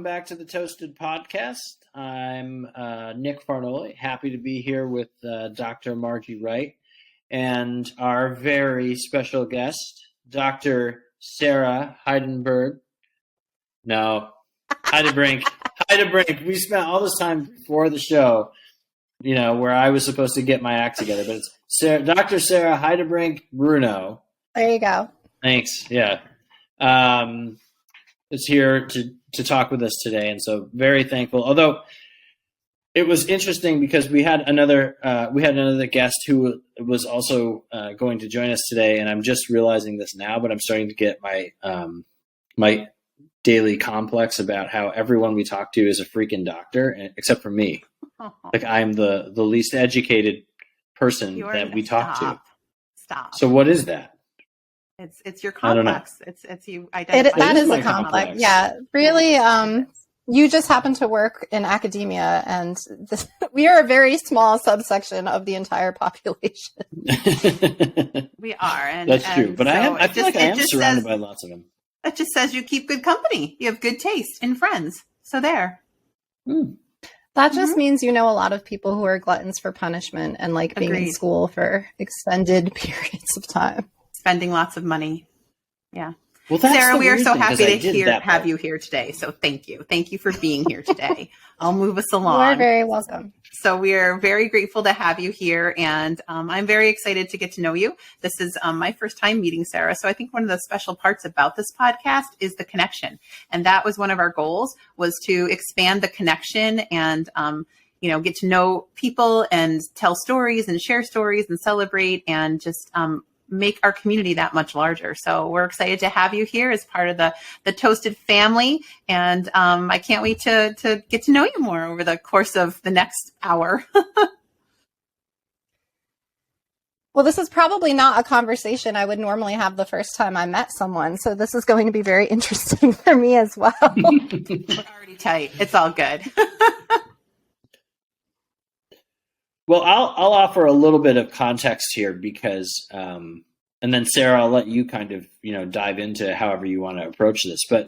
welcome back to the Toasted Podcast. I'm Nick Farnoli, happy to be here with Dr. Margie Wright and our very special guest, Dr. Sarah Heidenberg. No, Heidebrink. Heidebrink. We spent all this time before the show, where I was supposed to get my act together, but it's Dr. Sarah Heidebrink-Bruno. There you go. Thanks. Yeah. Is here to talk with us today, and so very thankful. Although it was interesting because we had another guest who was also going to join us today, and I'm just realizing this now, but I'm starting to get my my daily complex about how everyone we talk to is a freaking doctor, except for me. Like I'm the least educated person that we talk to. Stop. So what is that? It's your complex. It's you identify. That is a complex. Yeah, really. You just happen to work in academia, and we are a very small subsection of the entire population. We are, and that's true. But so I feel like I am surrounded by lots of them. It just says you keep good company. You have good taste in friends. So there. That just means you know a lot of people who are gluttons for punishment and like being in school for extended periods of time. Spending lots of money. Yeah. Well, Sarah, we are so happy to have you here today. So thank you. Thank you for being here today. I'll move us along. You're very welcome. So we are very grateful to have you here. And I'm very excited to get to know you. This is my first time meeting Sarah. So I think one of the special parts about this podcast is the connection. And that was one of our goals, was to expand the connection and get to know people and tell stories and share stories and celebrate and just make our community that much larger. So we're excited to have you here as part of the Toasted family. And I can't wait to get to know you more over the course of the next hour. Well, this is probably not a conversation I would normally have the first time I met someone. So this is going to be very interesting for me as well. We're already tight. It's all good. Well, I'll offer a little bit of context here because, and then Sarah, I'll let you kind of, dive into however you want to approach this. But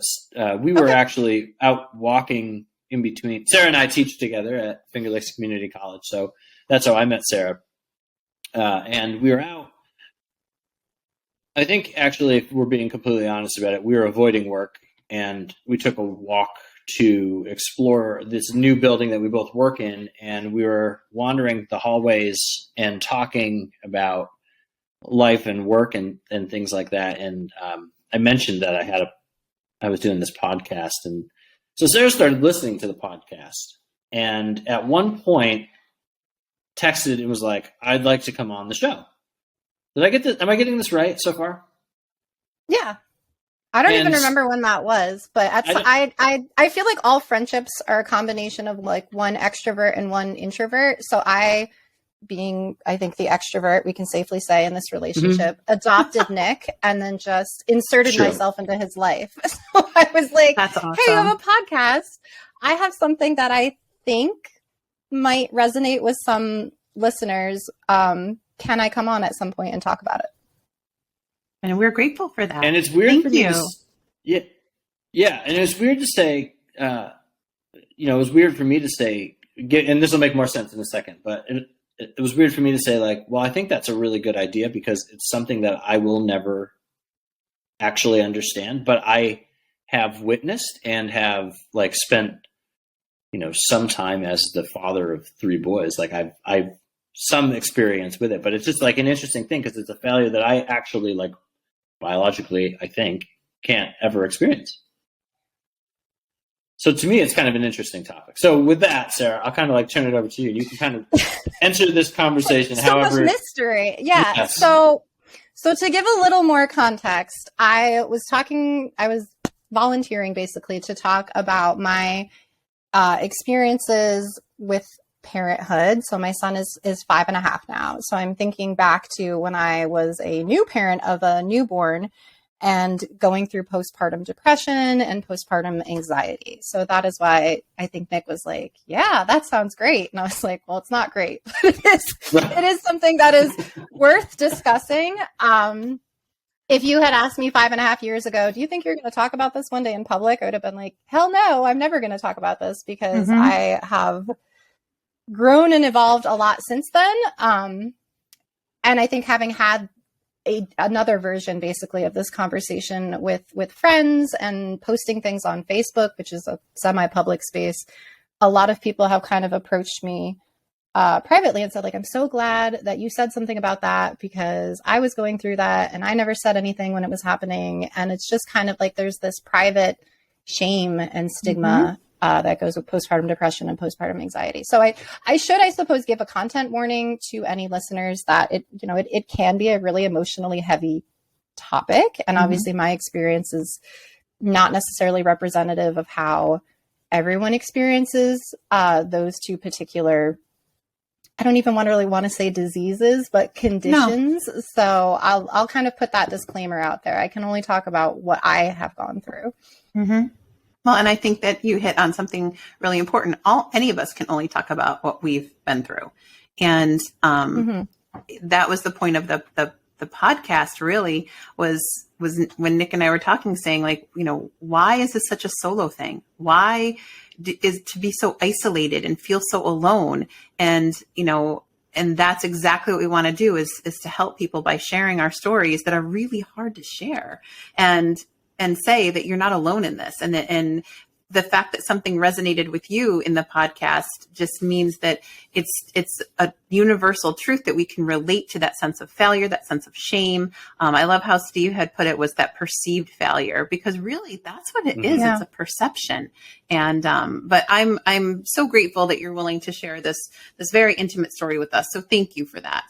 we were actually out walking in between. Sarah and I teach together at Finger Lakes Community College. So that's how I met Sarah. And we were out. I think actually, if we're being completely honest about it, we were avoiding work and we took a walk to explore this new building that we both work in, and we were wandering the hallways and talking about life and work and things like that. And I mentioned that I was doing this podcast, and so Sarah started listening to the podcast, and at one point texted and was like, "I'd like to come on the show." Did I get this? Am I getting this right so far? Yeah. I don't even remember when that was, but I feel like all friendships are a combination of like one extrovert and one introvert. So I think the extrovert, we can safely say in this relationship, adopted Nick and then just inserted myself into his life. So I was like, that's awesome. Hey, you have a podcast. I have something that I think might resonate with some listeners. Can I come on at some point and talk about it? And we're grateful for that. And it's weird for me and it's weird to say, it was weird for me to say, and this will make more sense in a second, but it was weird for me to say like, well, I think that's a really good idea because it's something that I will never actually understand, but I have witnessed and have like spent, some time as the father of 3 boys. Like I've some experience with it, but it's just like an interesting thing because it's a failure that I actually like biologically, I think, can't ever experience. So to me, it's kind of an interesting topic. So with that, Sarah, I'll kind of like turn it over to you. You can kind of enter this conversation. So much mystery. Yeah. Yes. So to give a little more context, I was volunteering basically to talk about my experiences with parenthood. So my son is 5.5 now. So I'm thinking back to when I was a new parent of a newborn and going through postpartum depression and postpartum anxiety. So that is why I think Nick was like, yeah, that sounds great. And I was like, well, it's not great, but it is something that is worth discussing. if you had asked me 5.5 years ago, do you think you're going to talk about this one day in public? I would have been like, hell no, I'm never going to talk about this, because I have grown and evolved a lot since then. And I think having had another version basically of this conversation with friends and posting things on Facebook, which is a semi-public space, a lot of people have kind of approached me privately and said, like, I'm so glad that you said something about that, because I was going through that and I never said anything when it was happening. And it's just kind of like there's this private shame and stigma that goes with postpartum depression and postpartum anxiety. So I should, I suppose, give a content warning to any listeners that it can be a really emotionally heavy topic. And obviously my experience is not necessarily representative of how everyone experiences those two particular, I don't even really want to say diseases, but conditions. No. So I'll kind of put that disclaimer out there. I can only talk about what I have gone through. Well, and I think that you hit on something really important. Any of us can only talk about what we've been through. And that was the point of the podcast, really, was when Nick and I were talking, saying, like, why is this such a solo thing? Why is to be so isolated and feel so alone? And, and that's exactly what we want to do is to help people by sharing our stories that are really hard to share, and say that you're not alone in this. And the fact that something resonated with you in the podcast just means that it's a universal truth that we can relate to, that sense of failure, that sense of shame. I love how Steve had put it, was that perceived failure, because really that's what it is. It's a perception. And, but I'm so grateful that you're willing to share this very intimate story with us. So thank you for that.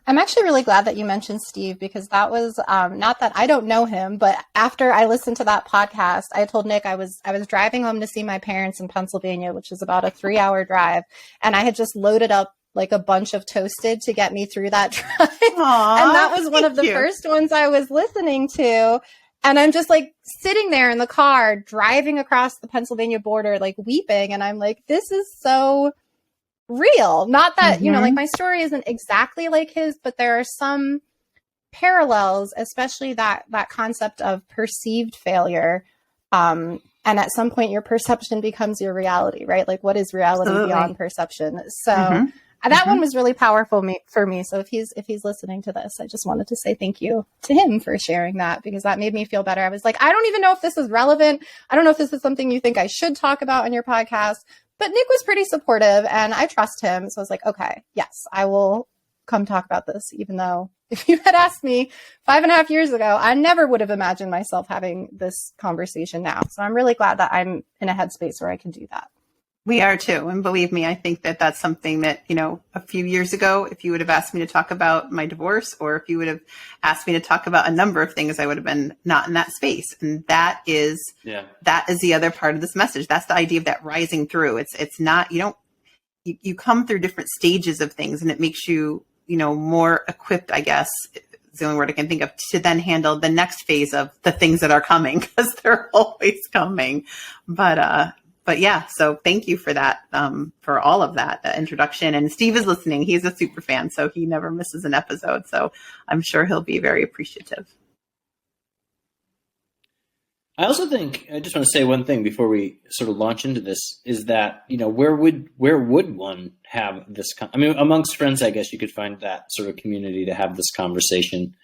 I'm actually really glad that you mentioned Steve, because that was not that I don't know him, but after I listened to that podcast, I told Nick I was driving home to see my parents in Pennsylvania, which is about a 3-hour drive. And I had just loaded up like a bunch of Toasted to get me through that drive. Aww, and that was one of the first ones I was listening to. And I'm just like sitting there in the car, driving across the Pennsylvania border, like weeping. And I'm like, this is so real. Not that, like my story isn't exactly like his, but there are some parallels, especially that concept of perceived failure. And at some point your perception becomes your reality, right? Like, what is reality beyond perception? So that one was really powerful for me. So if he's listening to this, I just wanted to say thank you to him for sharing that, because that made me feel better. I was like, I don't even know if this is relevant. I don't know if this is something you think I should talk about on your podcast. But Nick was pretty supportive and I trust him. So I was like, okay, yes, I will come talk about this, even though if you had asked me 5.5 years ago, I never would have imagined myself having this conversation now. So I'm really glad that I'm in a headspace where I can do that. We are too. And believe me, I think that that's something that, a few years ago, if you would have asked me to talk about my divorce, or if you would have asked me to talk about a number of things, I would have been not in that space. And that is the other part of this message. That's the idea of that rising through. It's not, you come through different stages of things, and it makes you, more equipped, I guess, is the only word I can think of, to then handle the next phase of the things that are coming, because they're always coming. But yeah, so thank you for that, for all of that introduction. And Steve is listening. He's a super fan, so he never misses an episode. So I'm sure he'll be very appreciative. I also think, I just want to say one thing before we sort of launch into this, is that, where would one have this? Amongst friends, I guess you could find that sort of community to have this conversation.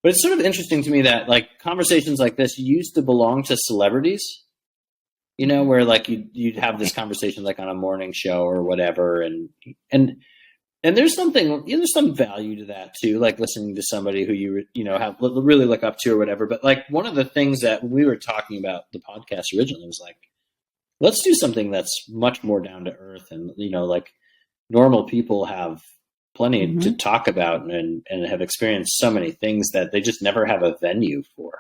But it's sort of interesting to me that, like, conversations like this used to belong to celebrities. Where like you'd have this conversation like on a morning show or whatever, and there's something, there's some value to that too, like listening to somebody who you have really look up to or whatever. But like, one of the things that we were talking about the podcast originally was like, let's do something that's much more down to earth, and like normal people have plenty to talk about and have experienced so many things that they just never have a venue for.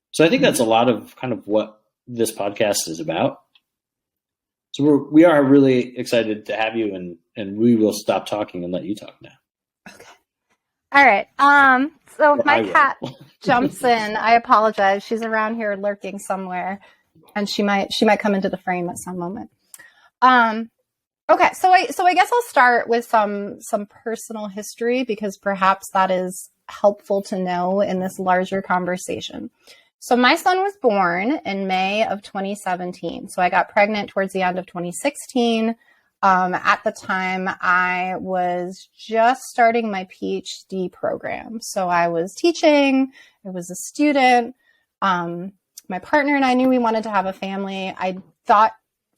So I think that's a lot of kind of what this podcast is about. So we are really excited to have you, and we will stop talking and let you talk now. Okay. All right. So if my cat jumps in, I apologize. She's around here lurking somewhere, and she might come into the frame at some moment. Okay. So I guess I'll start with some personal history, because perhaps that is helpful to know in this larger conversation. So my son was born in May of 2017. So I got pregnant towards the end of 2016. At the time, I was just starting my PhD program. So I was teaching, I was a student. My partner and I knew we wanted to have a family. I thought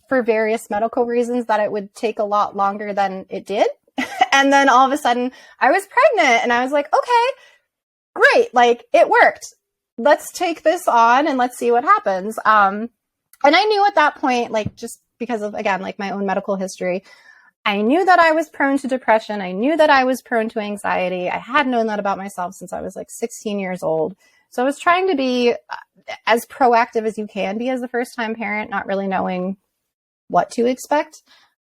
for various medical reasons that it would take a lot longer than it did. And then all of a sudden I was pregnant and I was like, okay, great. Like it worked. Let's take this on and let's see what happens. And I knew at that point, like just because of, again, like my own medical history, I knew that I was prone to depression. I knew that I was prone to anxiety. I had known that about myself since I was like 16 years old. So I was trying to be as proactive as you can be as a first-time parent, not really knowing what to expect.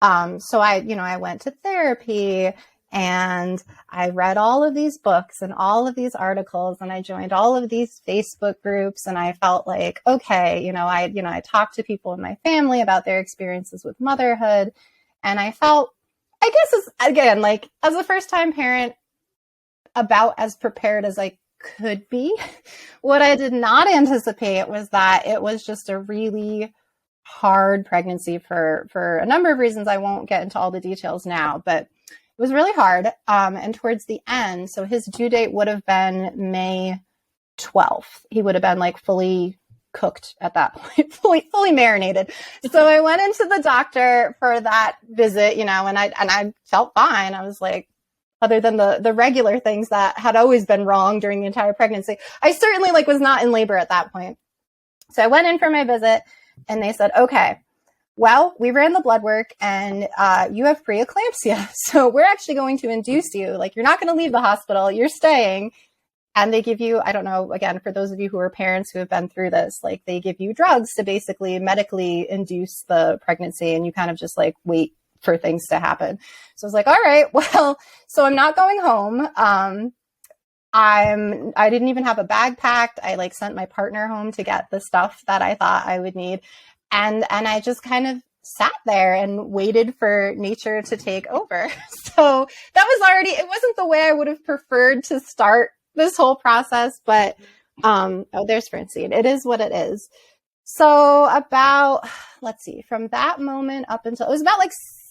So I went to therapy and I read all of these books and all of these articles and I joined all of these Facebook groups and I felt like, okay, I talked to people in my family about their experiences with motherhood. And I felt, I guess, as a first-time parent, about as prepared as I could be. What I did not anticipate was that it was just a really hard pregnancy for a number of reasons. I won't get into all the details now, but it was really hard. And towards the end, so his due date would have been May 12th. He would have been like fully cooked at that point, fully marinated. So I went into the doctor for that visit, and I felt fine. I was like, other than the regular things that had always been wrong during the entire pregnancy, I certainly was not in labor at that point. So I went in for my visit and they said, okay, well, we ran the blood work and you have preeclampsia. So we're actually going to induce you. Like, you're not going to leave the hospital. You're staying. And they give you, I don't know, again, for those of you who are parents who have been through this, like they give you drugs to basically medically induce the pregnancy. And you kind of just wait for things to happen. So I was like, all right, well, so I'm not going home. I didn't even have a bag packed. I sent my partner home to get the stuff that I thought I would need. And I just kind of sat there and waited for nature to take over. So that was already, it wasn't the way I would have preferred to start this whole process, but, there's Francine. It is what it is. So about, let's see, from that moment up until, it was about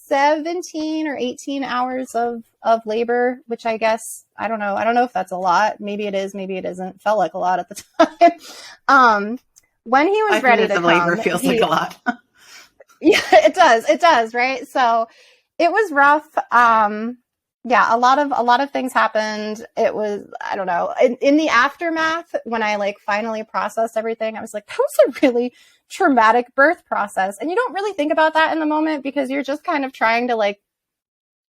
17 or 18 hours of labor, which I guess, I don't know if that's a lot. Maybe it is, maybe it isn't. Felt like a lot at the time. When he was ready to come, labor feels like a lot. Yeah, it does, right? So it was rough. Yeah, a lot of things happened. It was, I don't know, in the aftermath, when I finally processed everything, I was like, that was a really traumatic birth process. And you don't really think about that in the moment because you're just kind of trying to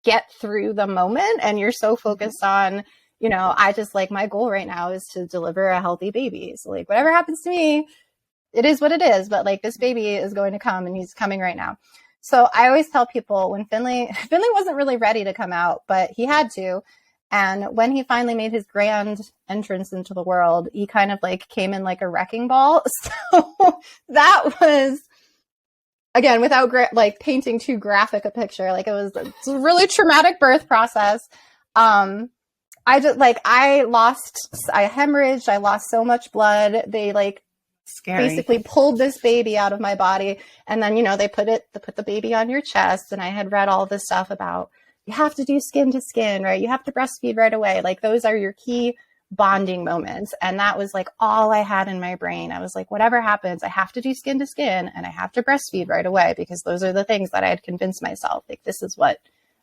get through the moment. And you're so focused on, I just my goal right now is to deliver a healthy baby. So whatever happens to me, it is what it is. But this baby is going to come and he's coming right now. So I always tell people when Finley wasn't really ready to come out, but he had to. And when he finally made his grand entrance into the world, he kind of came in like a wrecking ball. So that was, again, without painting too graphic a picture, it's a really traumatic birth process. I hemorrhaged, I lost so much blood. They Scary. Basically pulled this baby out of my body. And then, they put the baby on your chest. And I had read all this stuff about you have to do skin to skin, right? You have to breastfeed right away. Those are your key bonding moments. And that was all I had in my brain. I was like, whatever happens, I have to do skin to skin and I have to breastfeed right away because those are the things that I had convinced myself. This is what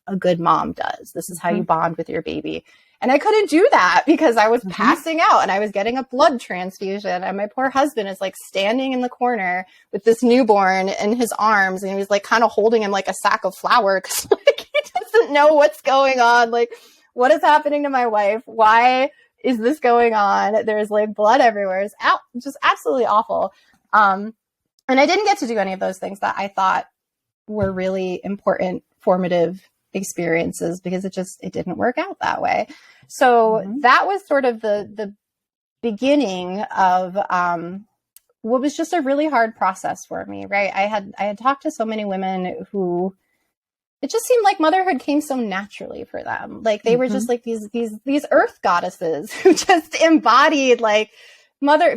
a good mom does. This is how you bond with your baby. And I couldn't do that because I was passing out and I was getting a blood transfusion. And my poor husband is standing in the corner with this newborn in his arms. And he was kind of holding him like a sack of flour because he doesn't know what's going on. What is happening to my wife? Why is this going on? There's blood everywhere. It's just absolutely awful. And I didn't get to do any of those things that I thought were really important, formative experiences because it didn't work out that way. So that was sort of the beginning of what was just a really hard process for me, right? I had talked to so many women who it just seemed like motherhood came so naturally for them. Like they were just like these earth goddesses who just embodied like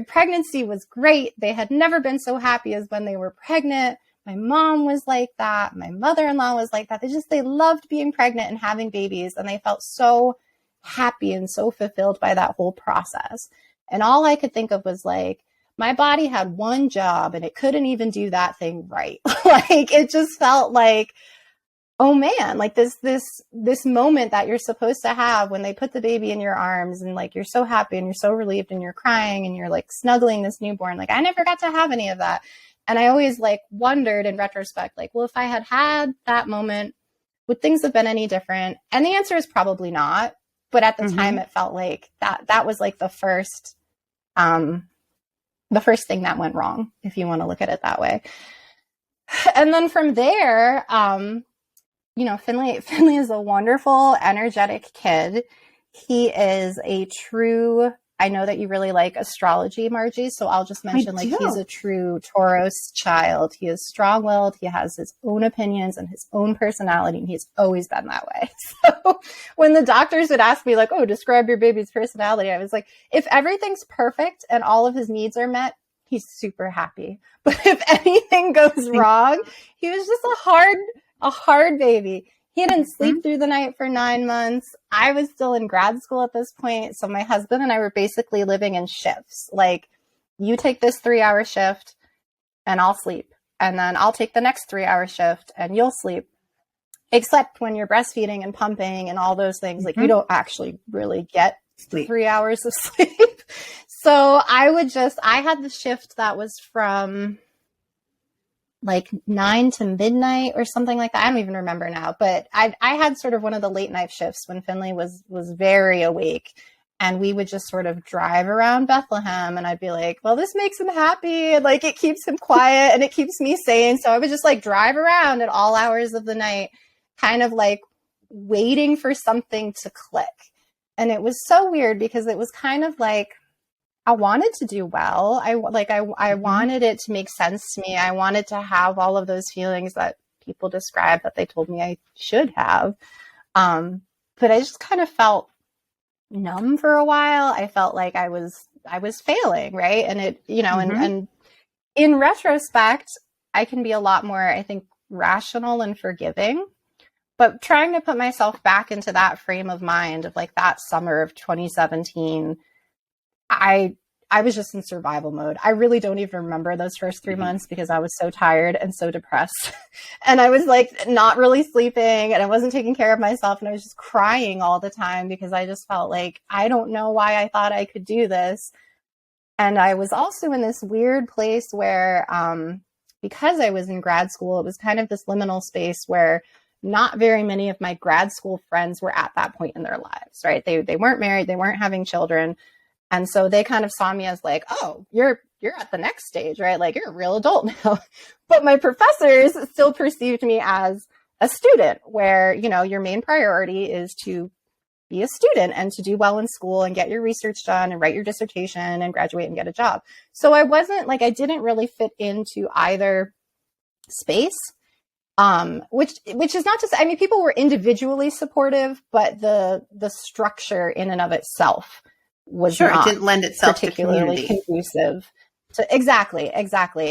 pregnancy was great. They had never been so happy as when they were pregnant. My mom was like that. My mother-in-law was like that. They loved being pregnant and having babies. And they felt so happy and so fulfilled by that whole process. And all I could think of was like, my body had one job and it couldn't even do that thing right. Like it just felt like, oh man, like this moment that you're supposed to have when they put the baby in your arms and like you're so happy and you're so relieved and you're crying and you're like snuggling this newborn. Like I never got to have any of that. And I always like wondered in retrospect, like, well, if I had that moment, would things have been any different? And the answer is probably not. But at the time it felt like that was like the first thing that went wrong, if you want to look at it that way. And then from there, you know, Finley is a wonderful, energetic kid. He is a true, I know that you really like astrology, Margie, so I'll just mention like he's a true Taurus child. He is strong-willed. He has his own opinions and his own personality, and he's always been that way. So when the doctors would ask me like, oh, describe your baby's personality, I was like, if everything's perfect and all of his needs are met, he's super happy. But if anything goes wrong, he was just a hard baby. He didn't sleep through the night for 9 months. I was still in grad school at this point. So my husband and I were basically living in shifts. Like, you take this 3-hour shift and I'll sleep. And then I'll take the next 3-hour shift and you'll sleep. Except when you're breastfeeding and pumping and all those things, like you don't actually really get 3 hours of sleep. So I had the shift that was from like 9 to midnight or something like that. I don't even remember now, but I had sort of one of the late night shifts when Finley was very awake, and we would just sort of drive around Bethlehem, and I'd be like, well, this makes him happy. And like, it keeps him quiet and it keeps me sane. So I would just like drive around at all hours of the night, kind of like waiting for something to click. And it was so weird because it was kind of like, I wanted to do well. I wanted it to make sense to me. I wanted to have all of those feelings that people describe that they told me I should have. But I just kind of felt numb for a while. I felt like I was failing, right? And it, you know, and in retrospect, I can be a lot more, I think, rational and forgiving. But trying to put myself back into that frame of mind of like that summer of 2017, I was just in survival mode. I really don't even remember those first 3 months because I was so tired and so depressed. And I was like not really sleeping and I wasn't taking care of myself. And I was just crying all the time because I just felt like, I don't know why I thought I could do this. And I was also in this weird place where, because I was in grad school, it was kind of this liminal space where not very many of my grad school friends were at that point in their lives, right? They weren't married, they weren't having children. And so they kind of saw me as like, oh, you're at the next stage, right? Like you're a real adult now. But my professors still perceived me as a student where, you know, your main priority is to be a student and to do well in school and get your research done and write your dissertation and graduate and get a job. So I wasn't like, I didn't really fit into either space. Which is not to say, I mean, people were individually supportive, but the structure in and of itself was not it didn't lend itself particularly to conducive to exactly.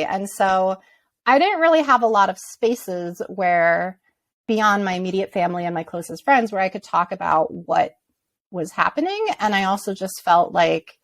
And so I didn't really have a lot of spaces where beyond my immediate family and my closest friends where I could talk about what was happening. And I also just felt like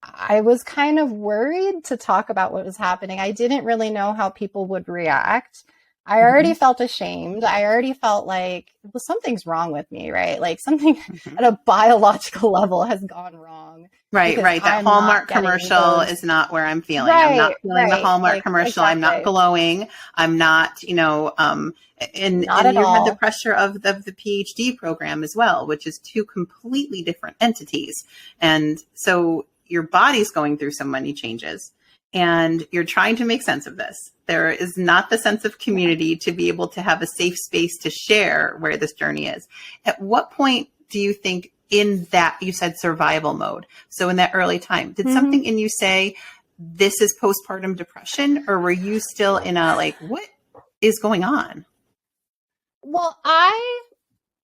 I was kind of worried to talk about what was happening. I didn't really know how people would react. I already felt ashamed. I already felt like, well, something's wrong with me, right? Like something at a biological level has gone wrong. Right. That Hallmark commercial is not where I'm feeling. Right, I'm not feeling the Hallmark commercial. Exactly. I'm not glowing. I'm not, you know, and you had the pressure of the PhD program as well, which is two completely different entities. And so your body's going through so many changes. And you're trying to make sense of this. There is not the sense of community to be able to have a safe space to share where this journey is. At what point do you think in that, you said survival mode, so in that early time, did something in you say, this is postpartum depression? Or were you still in a like, what is going on? Well,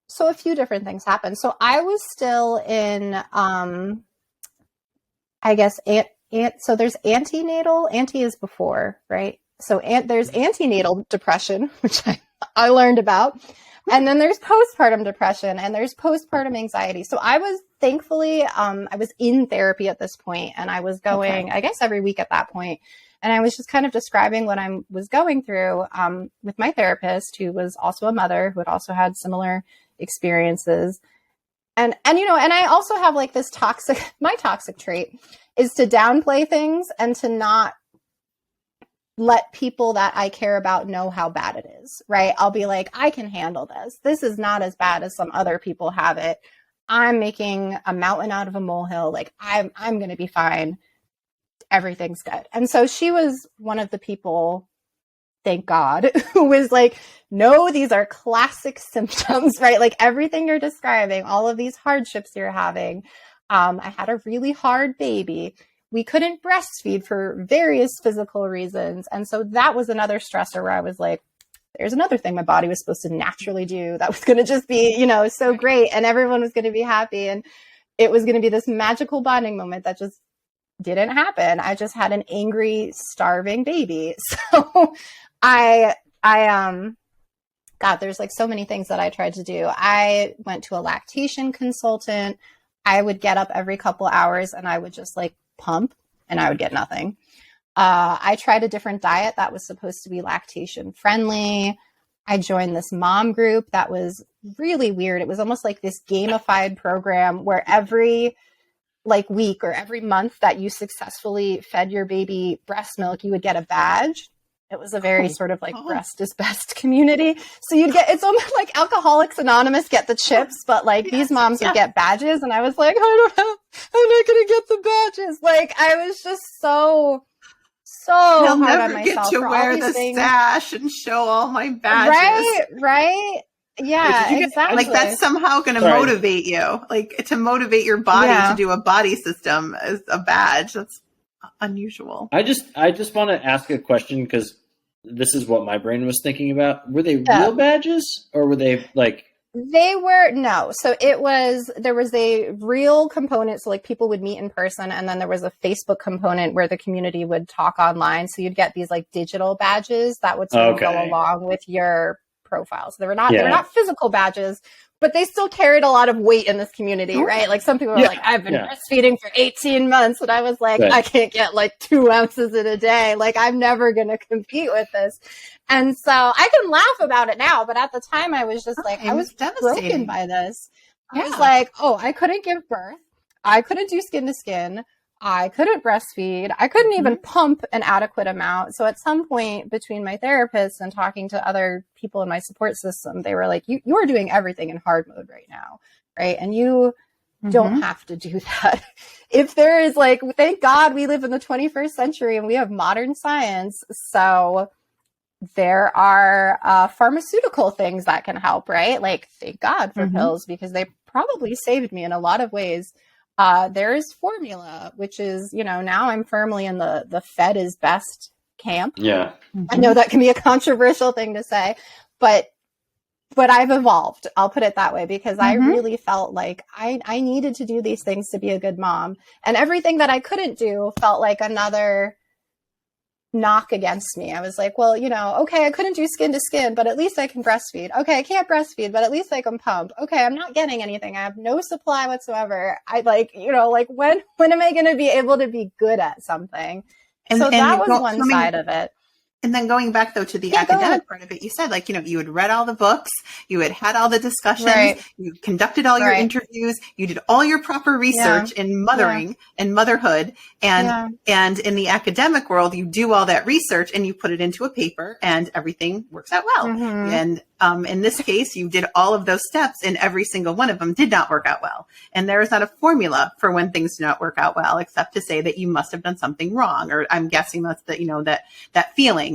so a few different things happened. So I was still in, I guess, so there's antenatal, anti is before, right? So there's antenatal depression, which I learned about. And then there's postpartum depression and there's postpartum anxiety. So I was thankfully, I was in therapy at this point, and I was going, I guess, every week at that point. And I was just kind of describing what I was going through with my therapist, who was also a mother, who had also had similar experiences. And I also have like this my toxic trait is to downplay things and to not let people that I care about know how bad it is, right? I'll be like, I can handle this. This is not as bad as some other people have it. I'm making a mountain out of a molehill. Like I'm going to be fine. Everything's good. And so she was one of the people, thank God, who was like, no, these are classic symptoms, right? Like everything you're describing, all of these hardships you're having. I had a really hard baby. We couldn't breastfeed for various physical reasons. And so that was another stressor where I was like, there's another thing my body was supposed to naturally do that was going to just be, so great. And everyone was going to be happy. And it was going to be this magical bonding moment that just didn't happen. I just had an angry, starving baby. So God, there's like so many things that I tried to do. I went to a lactation consultant. I would get up every couple hours and I would just like pump and I would get nothing. I tried a different diet that was supposed to be lactation friendly. I joined this mom group that was really weird. It was almost like this gamified program where every like week or every month that you successfully fed your baby breast milk, you would get a badge. It was a very sort of like breast is best community. So you'd get, it's almost like Alcoholics Anonymous get the chips, but like these moms would get badges. And I was like, I'm not going to get the badges. Like I was just so I'll hard never on myself get to wear the sash and show all my badges. Right. Yeah, exactly. Like that's somehow going to motivate you, like to motivate your body to do a body system as a badge. That's unusual. I just want to ask a question because this is what my brain was thinking about. Were they real badges or were they like? They were, no. So there was a real component. So like people would meet in person, and then there was a Facebook component where the community would talk online. So you'd get these like digital badges that would sort of go along with your profile. So they were not physical badges, but they still carried a lot of weight in this community, right? Like some people were like, I've been breastfeeding for 18 months. And I was like, I can't get like 2 ounces in a day. Like I'm never going to compete with this. And so I can laugh about it now, but at the time I was just like, I was broken by this. I was like, I couldn't give birth. I couldn't do skin to skin. I couldn't breastfeed. I couldn't even pump an adequate amount. So at some point between my therapist and talking to other people in my support system, they were like, you're doing everything in hard mode right now. Right. And you don't have to do that. If there is like, thank God we live in the 21st century and we have modern science. So there are pharmaceutical things that can help, right? Like thank God for pills because they probably saved me in a lot of ways. There is formula, which is, now I'm firmly in the fed is best camp. Yeah. I know that can be a controversial thing to say, but I've evolved. I'll put it that way because I really felt like I needed to do these things to be a good mom. And everything that I couldn't do felt like another knock against me. I was like, well, okay, I couldn't do skin to skin, but at least I can breastfeed. Okay, I can't breastfeed, but at least I can pump. Okay, I'm not getting anything. I have no supply whatsoever. I when am I going to be able to be good at something? And so that was one side of it. And then going back, though, to the academic part of it, you said, like, you had read all the books, you had all the discussions, you conducted all your interviews, you did all your proper research in mothering and motherhood. And in the academic world, you do all that research and you put it into a paper and everything works out well. And in this case, you did all of those steps and every single one of them did not work out well. And there is not a formula for when things do not work out well, except to say that you must have done something wrong. Or I'm guessing that's that feeling.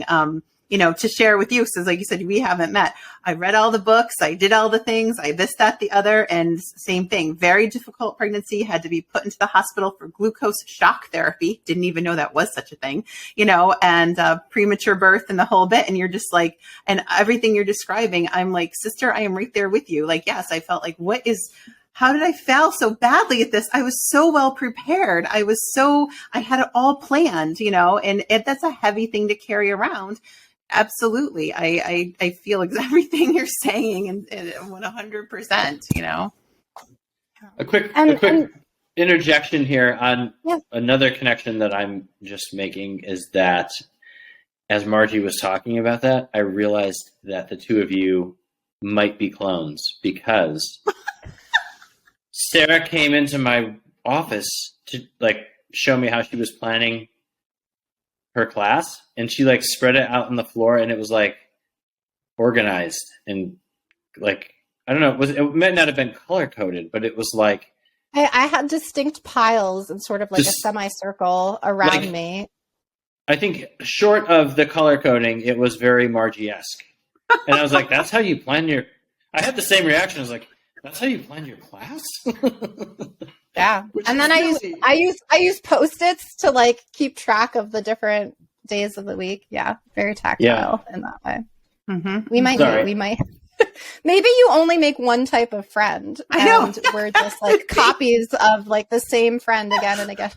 to share with you. So like you said, we haven't met. I read all the books. I did all the things. I this, that, the other. And same thing. Very difficult pregnancy. Had to be put into the hospital for glucose shock therapy. Didn't even know that was such a thing, and premature birth and the whole bit. And you're just like, and everything you're describing, I'm like, sister, I am right there with you. Like, yes, I felt like, how did I fail so badly at this? I was so well prepared. I had it all planned, and that's a heavy thing to carry around. Absolutely. I feel everything you're saying and 100%, A quick interjection here on another connection that I'm just making is that as Margie was talking about that, I realized that the two of you might be clones because Sarah came into my office to show me how she was planning her class, and she spread it out on the floor, and it was organized and I don't know, it might not have been color coded, but it was I had distinct piles and sort of a semicircle around me. I think short of the color coding, it was very Margie-esque. And I was like, that's how you plan I had the same reaction. I was like, that's how you plan your class? Yeah. And then I use Post-its to keep track of the different days of the week. Yeah. Very tactile in that way. Mm-hmm. We might maybe you only make one type of friend. I know. And we're just copies of the same friend again and again.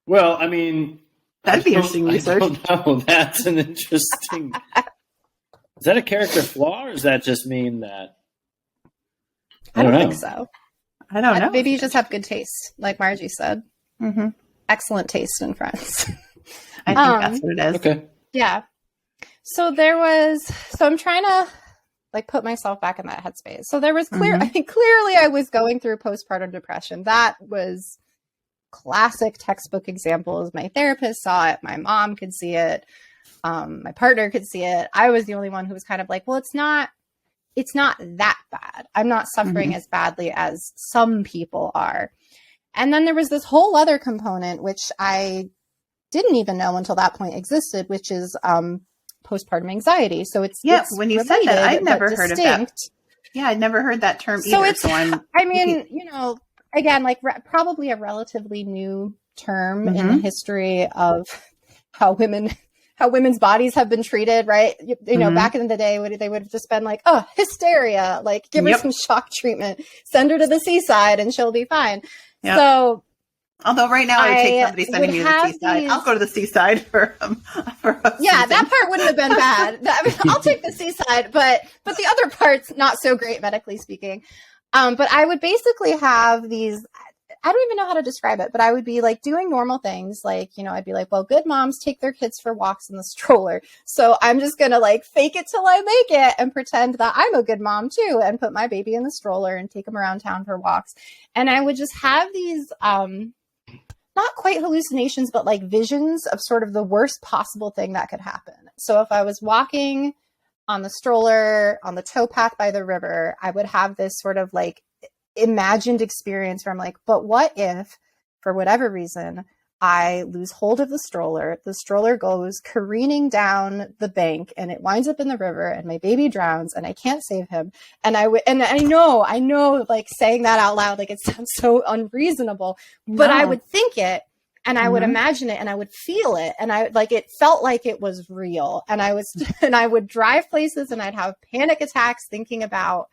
Well, I mean, that'd be interesting research. I don't know. That's an interesting. Is that a character flaw, or does that just mean that? I don't think so. I don't know. Maybe you just have good taste, like Margie said. Mm-hmm. Excellent taste in friends. I think that's what it is. Okay. Yeah. So I'm trying to put myself back in that headspace. So there was clearly I was going through postpartum depression. That was classic textbook examples. My therapist saw it. My mom could see it. My partner could see it. I was the only one who was kind of well, it's not that bad. I'm not suffering as badly as some people are. And then there was this whole other component, which I didn't even know until that point existed, which is postpartum anxiety. So it's when you said that, I'd never heard of that. Yeah, I'd never heard that term either. Again, probably a relatively new term in the history of how women's bodies have been treated, right? Back in the day, they would have just been hysteria, give her some shock treatment, send her to the seaside and she'll be fine. Yep. So, although right now I would take somebody sending me to the seaside. I'll go to the seaside for a season. That part wouldn't have been bad. I'll take the seaside, but the other part's not so great medically speaking. But I would basically have these, I don't even know how to describe it, but I would be doing normal things. I'd be well, good moms take their kids for walks in the stroller. So I'm just going to fake it till I make it and pretend that I'm a good mom too, and put my baby in the stroller and take him around town for walks. And I would just have these, not quite hallucinations, but visions of sort of the worst possible thing that could happen. So if I was walking on the stroller on the towpath by the river, I would have this sort of imagined experience where I'm but what if for whatever reason I lose hold of the stroller goes careening down the bank and it winds up in the river and my baby drowns and I can't save him. And I know saying that out loud, it sounds so unreasonable, but I would think it and I would imagine it and I would feel it. And it felt like it was real. And I would drive places and I'd have panic attacks thinking about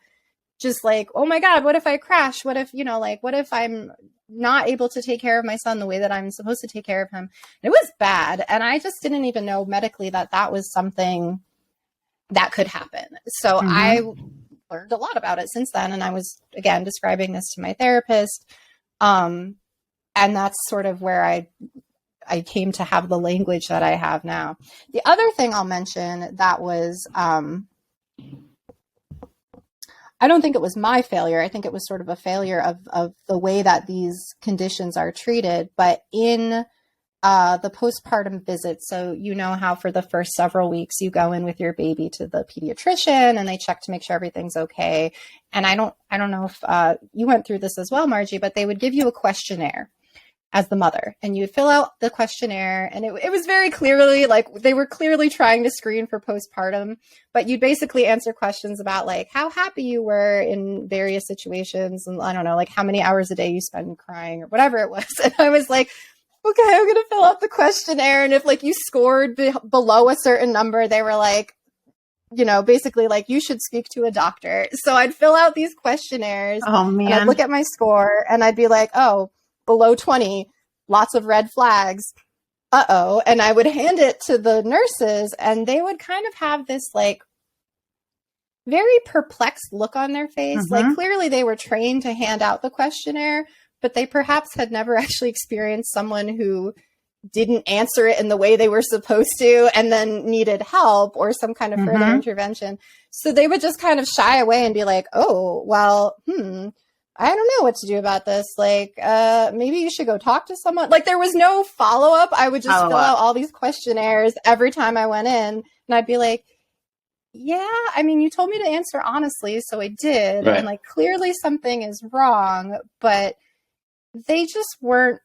just oh my God, what if I crash? What if, what if I'm not able to take care of my son the way that I'm supposed to take care of him? It was bad. And I just didn't even know medically that was something that could happen. So I learned a lot about it since then. And I was, again, describing this to my therapist. And that's sort of where I came to have the language that I have now. The other thing I'll mention that was, I don't think it was my failure. I think it was sort of a failure of the way that these conditions are treated. But in the postpartum visit, so how for the first several weeks you go in with your baby to the pediatrician and they check to make sure everything's okay. And I don't know if you went through this as well, Margie, but they would give you a questionnaire. as the mother, and you would fill out the questionnaire, and it was very clearly like they were clearly trying to screen for postpartum, but you'd basically answer questions about like how happy you were in various situations, and I don't know, like how many hours a day you spend crying or whatever it was. And I was like, okay, I'm going to fill out the questionnaire. And if like you scored below a certain number, they were like, basically like you should speak to a doctor. So I'd fill out these questionnaires. Oh man. And I'd look at my score and I'd be like, oh, below 20, lots of red flags. Uh-oh. And I would hand it to the nurses and they would kind of have this like very perplexed look on their face. Mm-hmm. Like clearly they were trained to hand out the questionnaire, but they perhaps had never actually experienced someone who didn't answer it in the way they were supposed to and then needed help or some kind of Mm-hmm. further intervention. So they would just kind of shy away and be like, oh, well, I don't know what to do about this. Like, maybe you should go talk to someone. Like there was no follow-up. I would just fill out all these questionnaires every time I went in and I'd be like, yeah, I mean, you told me to answer honestly, so I did. Right. And like, clearly something is wrong, but they just weren't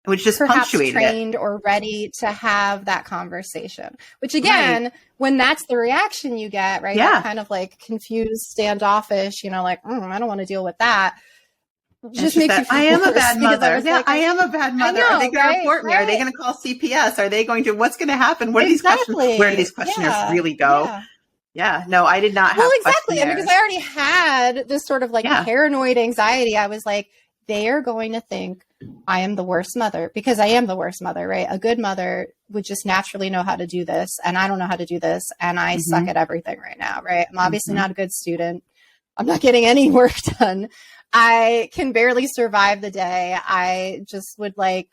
which just perhaps punctuated trained it. or ready to have that conversation, which again, when that's the reaction you get, right? Yeah. That kind of like confused, standoffish, like, I don't want to deal with that. Just makes you feel I am a worse bad mother. because I am a bad mother. know, Are they going to report me? right? Are they going to call CPS? Are they going to, what's going to happen? What are these questions? Where do these questionnaires really go? Yeah. No, I did not have exactly. And because I already had this sort of like paranoid anxiety, I was like, they are going to think I am the worst mother because I am the worst mother, right? A good mother would just naturally know how to do this. And I don't know how to do this. And I suck at everything right now, right? I'm obviously not a good student. I'm not getting any work done. I can barely survive the day. I just would like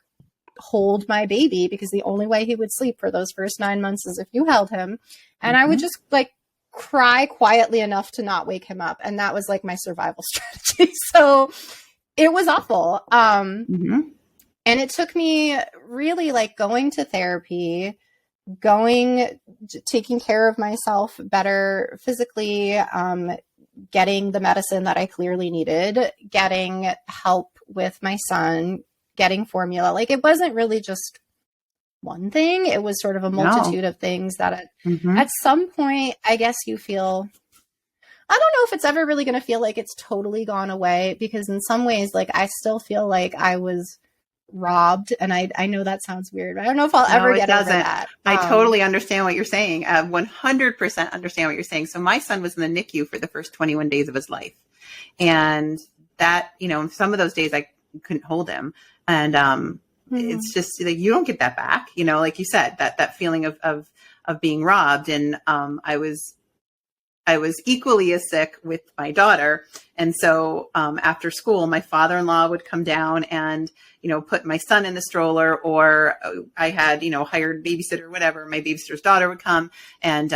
hold my baby because the only way he would sleep for those first 9 months is if you held him. And I would just like cry quietly enough to not wake him up. And that was like my survival strategy. So it was awful. And it took me really like going to therapy, taking care of myself better physically, getting the medicine that I clearly needed, getting help with my son, getting formula. Like it wasn't really just one thing. It was sort of a multitude of things that at some point, I guess you feel, I don't know if it's ever really going to feel like it's totally gone away because in some ways, like I still feel like I was robbed. And I know that sounds weird, but I don't know if I'll ever get over that. I totally understand what you're saying. 100% understand what you're saying. So my son was in the NICU for the first 21 days of his life. And that, some of those days I couldn't hold him. And it's just like, you don't get that back, like you said, that feeling of being robbed. And I was equally as sick with my daughter. And so after school, my father-in-law would come down and, put my son in the stroller, or I had, hired babysitter or whatever. My babysitter's daughter would come and,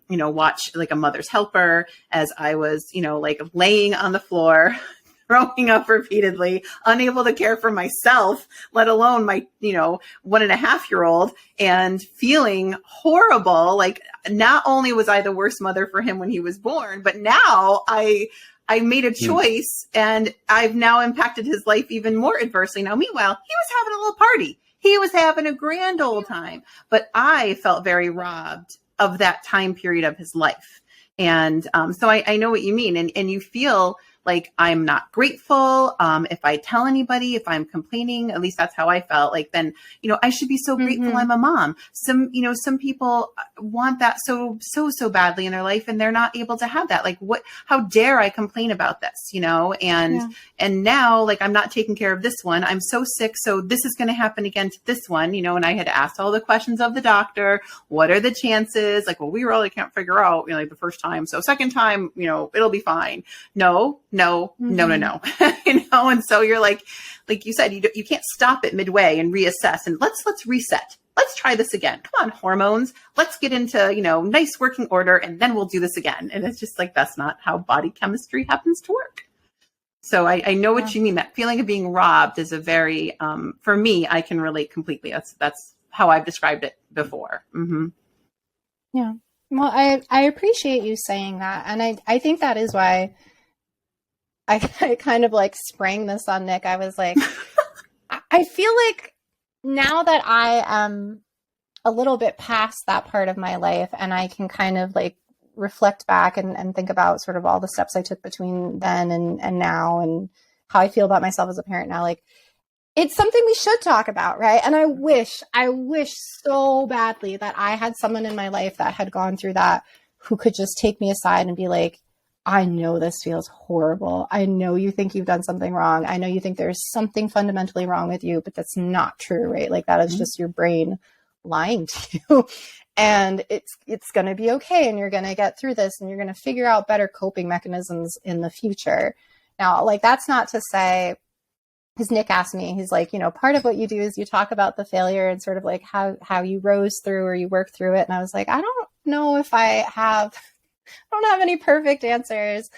watch like a mother's helper as I was, like laying on the floor, throwing up repeatedly, unable to care for myself, let alone my, 1.5-year-old, and feeling horrible. Like not only was I the worst mother for him when he was born, but now I made a choice and I've now impacted his life even more adversely. Now, meanwhile, he was having a little party. He was having a grand old time, but I felt very robbed of that time period of his life. And so I know what you mean. And you feel like I'm not grateful. If I tell anybody, if I'm complaining, at least that's how I felt. Like then, I should be so grateful I'm a mom. Some people want that so badly in their life and they're not able to have that. Like how dare I complain about this, and now like I'm not taking care of this one. I'm so sick. So this is going to happen again to this one, and I had asked all the questions of the doctor. What are the chances? Like, well, we really can't figure out, like the first time. So second time, it'll be fine. No. And so you're like you said, you can't stop it midway and reassess and let's reset. Let's try this again. Come on, hormones. Let's get into, nice working order and then we'll do this again. And it's just like, that's not how body chemistry happens to work. So I know what you mean. That feeling of being robbed is a very, for me, I can relate completely. That's how I've described it before. Yeah. Well, I appreciate you saying that. And I think that is why I kind of like sprang this on Nick. I was like, I I feel like now that I am a little bit past that part of my life and I can kind of like reflect back and think about sort of all the steps I took between then and now and how I feel about myself as a parent now, like it's something we should talk about, right? And I wish so badly that I had someone in my life that had gone through that who could just take me aside and be like, I know this feels horrible. I know you think you've done something wrong. I know you think there's something fundamentally wrong with you, but that's not true, right? Like that is just your brain lying to you. And it's going to be okay. And you're going to get through this and you're going to figure out better coping mechanisms in the future. Now, like, that's not to say, because Nick asked me, he's like, you know, part of what you do is you talk about the failure and sort of like how you rose through or you work through it. And I was like, I don't know if I don't have any perfect answers.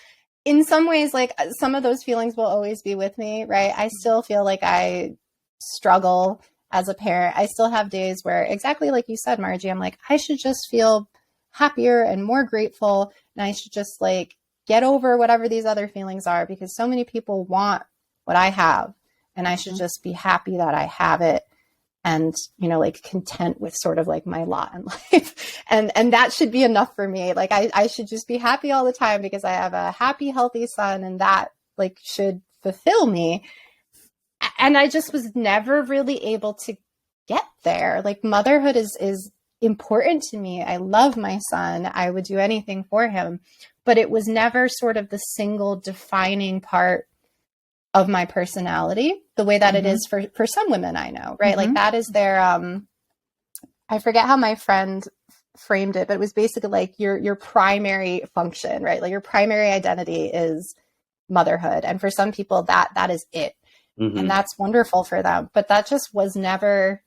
In some ways, like some of those feelings will always be with me, right? I still feel like I struggle as a parent. I still have days where, exactly like you said, Margie, I'm like, I should just feel happier and more grateful. And I should just like get over whatever these other feelings are, because so many people want what I have. And I should just be happy that I have it and, you know, like content with sort of like my lot in life. And that should be enough for me. Like I should just be happy all the time because I have a happy, healthy son, and that like should fulfill me. And I just was never really able to get there. Like motherhood is important to me. I love my son. I would do anything for him, but it was never sort of the single defining part of my personality, the way that it is for some women I know, right? Like that is their, I forget how my friend framed it, but it was basically like your primary function, right? Like your primary identity is motherhood. And for some people that is it. And that's wonderful for them. But that just was never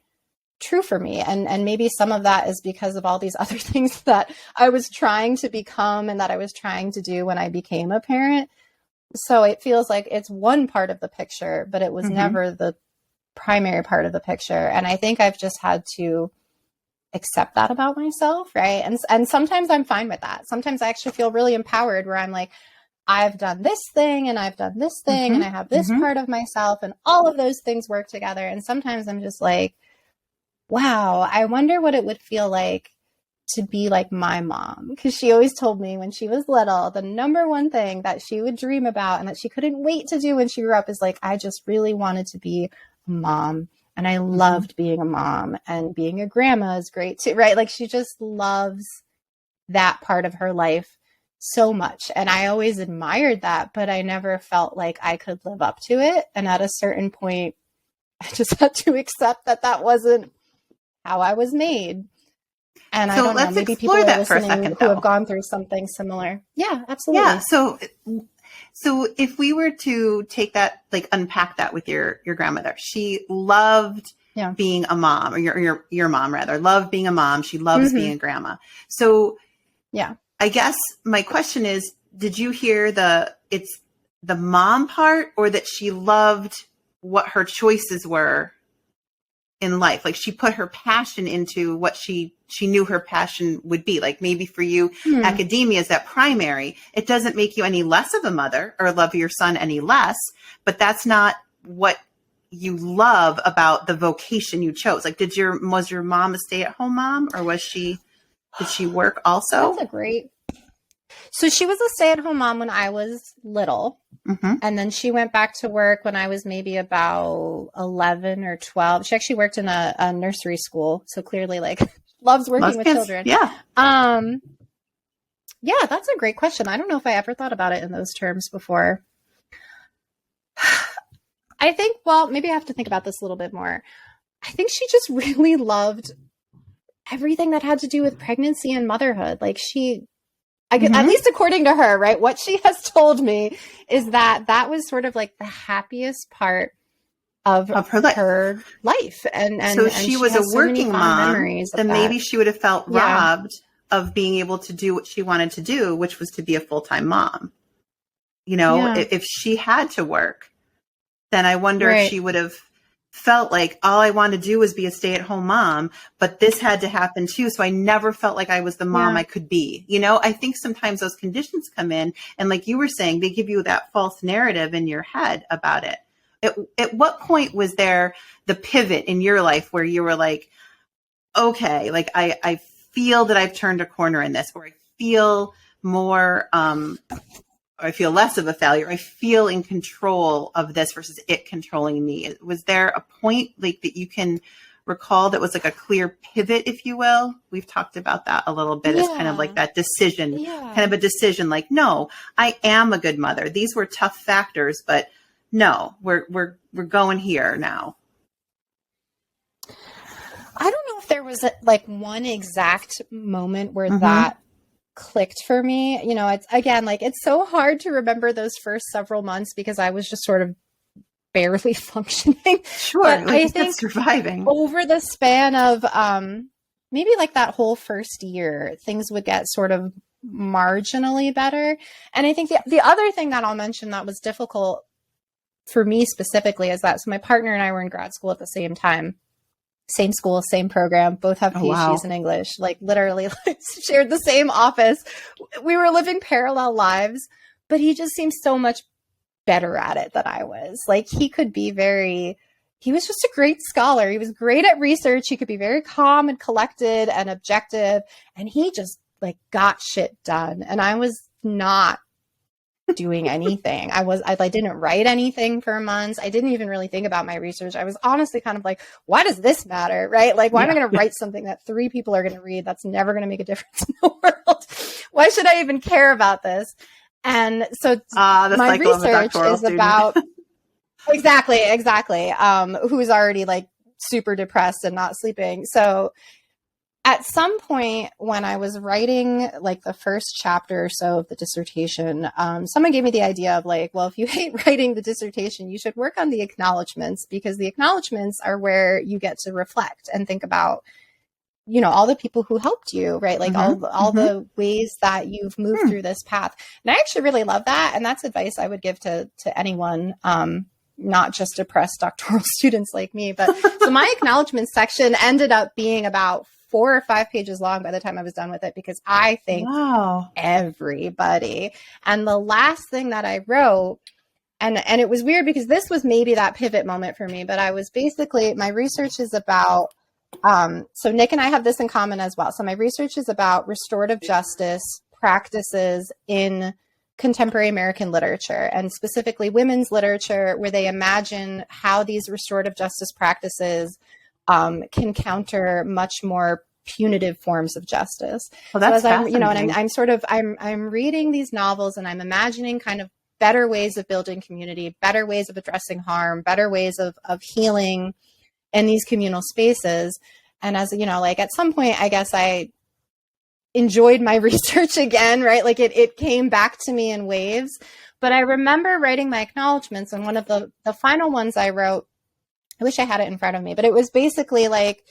true for me. And maybe some of that is because of all these other things that I was trying to become and that I was trying to do when I became a parent. So it feels like it's one part of the picture, but it was never the primary part of the picture. And I think I've just had to accept that about myself, right? And sometimes I'm fine with that. Sometimes I actually feel really empowered where I'm like, I've done this thing and I've done this thing and I have this part of myself and all of those things work together. And sometimes I'm just like, wow, I wonder what it would feel like to be like my mom. Because she always told me when she was little, the number one thing that she would dream about and that she couldn't wait to do when she grew up is like, I just really wanted to be a mom. And I loved being a mom, and being a grandma is great too, right? Like she just loves that part of her life so much. And I always admired that, but I never felt like I could live up to it. And at a certain point, I just had to accept that wasn't how I was made. And so I don't know, maybe people are listening who have gone through something similar. Yeah, absolutely. Yeah. So if we were to take that, like unpack that with your grandmother, she loved being a mom, or your mom rather, loved being a mom. She loves being a grandma. So yeah, I guess my question is, did you hear it's the mom part, or that she loved what her choices were in life? Like she put her passion into what she knew her passion would be. Like maybe for you, academia is that primary. It doesn't make you any less of a mother or love your son any less, but that's not what you love about the vocation you chose. Like was your mom a stay-at-home mom, or did she work also? That's so she was a stay-at-home mom when I was little. And then she went back to work when I was maybe about 11 or 12. She actually worked in a nursery school. So clearly like loves working with children. Yeah. Yeah, that's a great question. I don't know if I ever thought about it in those terms before. I think, well, maybe I have to think about this a little bit more. I think she just really loved everything that had to do with pregnancy and motherhood. Like at least according to her, right? What she has told me is that was sort of like the happiest part of her life. And so she was a working mom, then maybe she would have felt robbed of being able to do what she wanted to do, which was to be a full-time mom. You know, if she had to work, then I wonder if she would have felt like all I wanted to do was be a stay-at-home mom, but this had to happen too. So I never felt like I was the mom I could be. You know, I think sometimes those conditions come in, and like you were saying, they give you that false narrative in your head about it. at what point was there the pivot in your life where you were like, okay, like I feel that I've turned a corner in this, or I feel more, I feel less of a failure. I feel in control of this versus it controlling me. Was there a point like that you can recall that was like a clear pivot, if you will? We've talked about that a little bit as kind of like that decision, kind of a decision like, no, I am a good mother. These were tough factors, but no, we're going here now. I don't know if there was like one exact moment where that clicked for me. You know, it's again, like, it's so hard to remember those first several months because I was just sort of barely functioning. Sure. But like I think surviving over the span of maybe like that whole first year, things would get sort of marginally better. And I think the other thing that I'll mention that was difficult for me specifically is that, so my partner and I were in grad school at the same time. Same school, same program, both have PhDs in English, like literally shared the same office. We were living parallel lives, but he just seemed so much better at it than I was. Like he was just a great scholar. He was great at research. He could be very calm and collected and objective. And he just like got shit done. And I was not doing anything. I didn't write anything for months. I didn't even really think about my research. I was honestly kind of like, why does this matter? Right? Like, why am I going to write something that 3 people are going to read? That's never going to make a difference in the world. Why should I even care about this? And so my research is about exactly. Who's already like super depressed and not sleeping. So at some point when I was writing like the first chapter or so of the dissertation, someone gave me the idea of like, well, if you hate writing the dissertation, you should work on the acknowledgements, because the acknowledgements are where you get to reflect and think about, you know, all the people who helped you, right? Like all the ways that you've moved through this path. And I actually really love that. And that's advice I would give to anyone, not just depressed doctoral students like me. But so my acknowledgement section ended up being about 4 or 5 pages long by the time I was done with it, because I thanked everybody. And the last thing that I wrote, and it was weird because this was maybe that pivot moment for me, but I was basically, my research is about, so Nick and I have this in common as well. So my research is about restorative justice practices in contemporary American literature, and specifically women's literature, where they imagine how these restorative justice practices can counter much more punitive forms of justice. Well, that's so as I'm, you know, and I'm reading these novels and I'm imagining kind of better ways of building community, better ways of addressing harm, better ways of healing in these communal spaces. And as you know, like at some point, I guess I enjoyed my research again, right? Like it came back to me in waves. But I remember writing my acknowledgements, and one of the final ones I wrote, I wish I had it in front of me, but it was basically like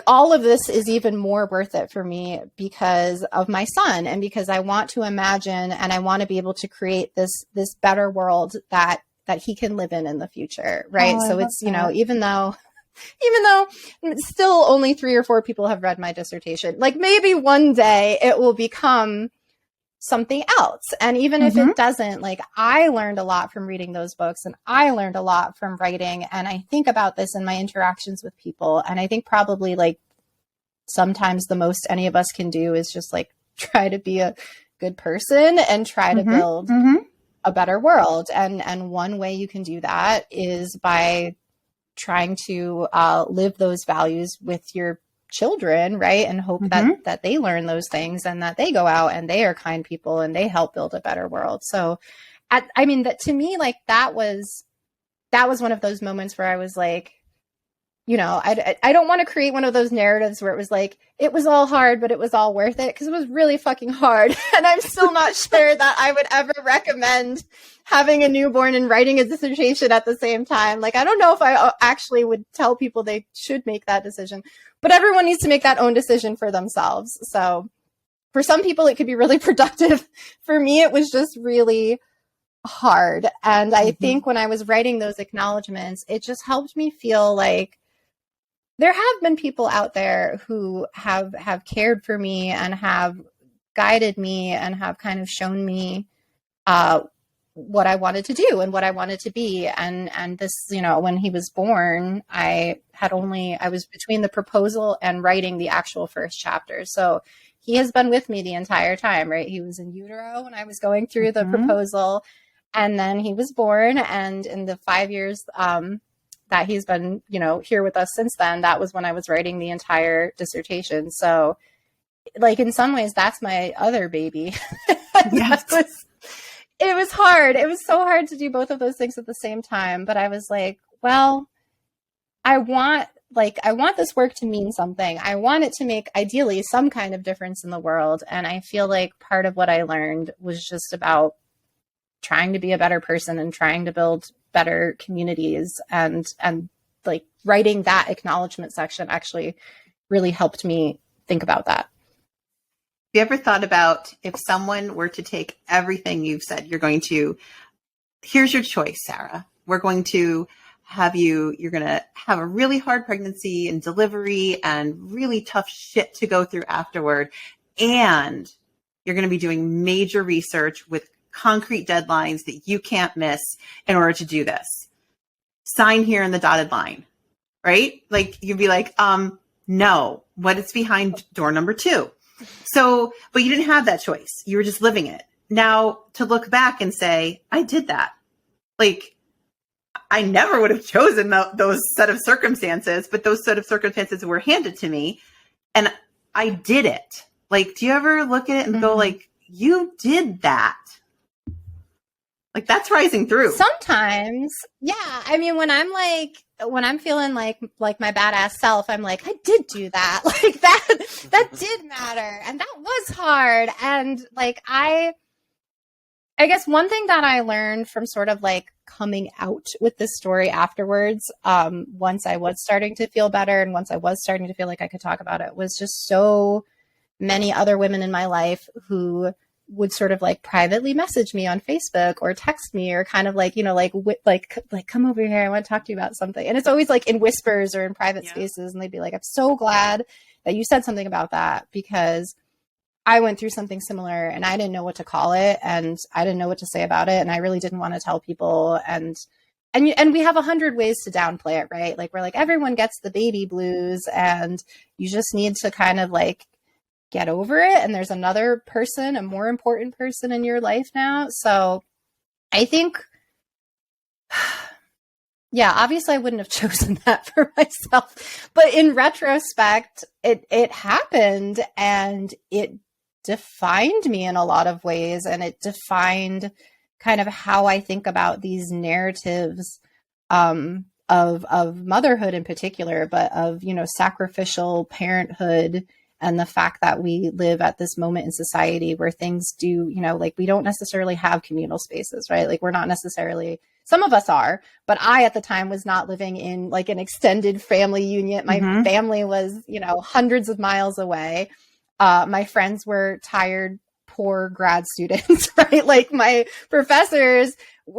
all of this is even more worth it for me because of my son, and because I want to imagine and I want to be able to create this better world that he can live in the future. Right. So it's, you know, even though still only 3 or 4 people have read my dissertation, like maybe one day it will become something else. And even if it doesn't, like I learned a lot from reading those books, and I learned a lot from writing. And I think about this in my interactions with people. And I think probably like sometimes the most any of us can do is just like try to be a good person and try to build a better world. And one way you can do that is by trying to live those values with your children, right? And hope that they learn those things, and that they go out and they are kind people and they help build a better world. So I mean, that to me, like that was one of those moments where I was like, you know, I don't want to create one of those narratives where it was like, it was all hard, but it was all worth it, because it was really fucking hard. And I'm still not sure that I would ever recommend having a newborn and writing a dissertation at the same time. Like, I don't know if I actually would tell people they should make that decision, but everyone needs to make that own decision for themselves. So for some people, it could be really productive. For me, it was just really hard. And I think when I was writing those acknowledgements, it just helped me feel like there have been people out there who have cared for me and have guided me and have kind of shown me what I wanted to do and what I wanted to be. And this, you know, when he was born, I was between the proposal and writing the actual first chapter. So he has been with me the entire time, right? He was in utero when I was going through the proposal, and then he was born. And in the 5 years that he's been, you know, here with us since then, that was when I was writing the entire dissertation. So like in some ways that's my other baby. Yes. It was hard. It was so hard to do both of those things at the same time. But I was like, well, I want this work to mean something. I want it to make ideally some kind of difference in the world. And I feel like part of what I learned was just about trying to be a better person and trying to build better communities, and like writing that acknowledgement section actually really helped me think about that. Have you ever thought about if someone were to take everything you've said, here's your choice, Sarah. We're going to you're going to have a really hard pregnancy and delivery and really tough shit to go through afterward. And you're going to be doing major research with concrete deadlines that you can't miss in order to do this. Sign here in the dotted line, right? Like you'd be like, no, what is behind door number 2? So, but you didn't have that choice. You were just living it. Now to look back and say, I did that. Like I never would have chosen those set of circumstances, but those set of circumstances were handed to me and I did it. Like, do you ever look at it and go like, you did that? Like that's rising through. Sometimes. Yeah. I mean, when I'm feeling like my badass self, I'm like, I did do that. Like that did matter. And that was hard. And like, I guess one thing that I learned from sort of like coming out with this story afterwards, once I was starting to feel better and once I was starting to feel like I could talk about it, was just so many other women in my life who would sort of like privately message me on Facebook or text me or kind of like, you know, like come over here. I want to talk to you about something. And it's always like in whispers or in private spaces. And they'd be like, I'm so glad that you said something about that because I went through something similar and I didn't know what to call it and I didn't know what to say about it. And I really didn't want to tell people. And we have 100 ways to downplay it, right? Like we're like, everyone gets the baby blues and you just need to kind of like get over it. And there's another person, a more important person in your life now. So I think, yeah, obviously I wouldn't have chosen that for myself, but in retrospect, it happened and it defined me in a lot of ways. And it defined kind of how I think about these narratives, of motherhood in particular, but of, you know, sacrificial parenthood. And the fact that we live at this moment in society where things do, you know, like we don't necessarily have communal spaces, right? Like we're not necessarily, some of us are, but I at the time was not living in like an extended family union. My family was, you know, hundreds of miles away. My friends were tired, poor grad students, right? Like my professors,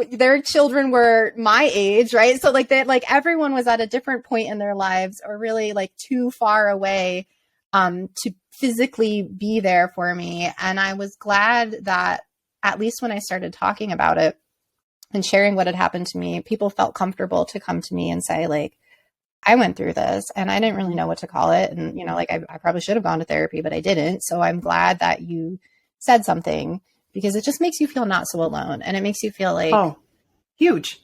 their children were my age, right? So like that, like everyone was at a different point in their lives or really like too far away to physically be there for me. And I was glad that at least when I started talking about it and sharing what had happened to me, people felt comfortable to come to me and say like, I went through this and I didn't really know what to call it. And, you know, like I probably should have gone to therapy, but I didn't. So I'm glad that you said something because it just makes you feel not so alone. And it makes you feel like, oh, huge.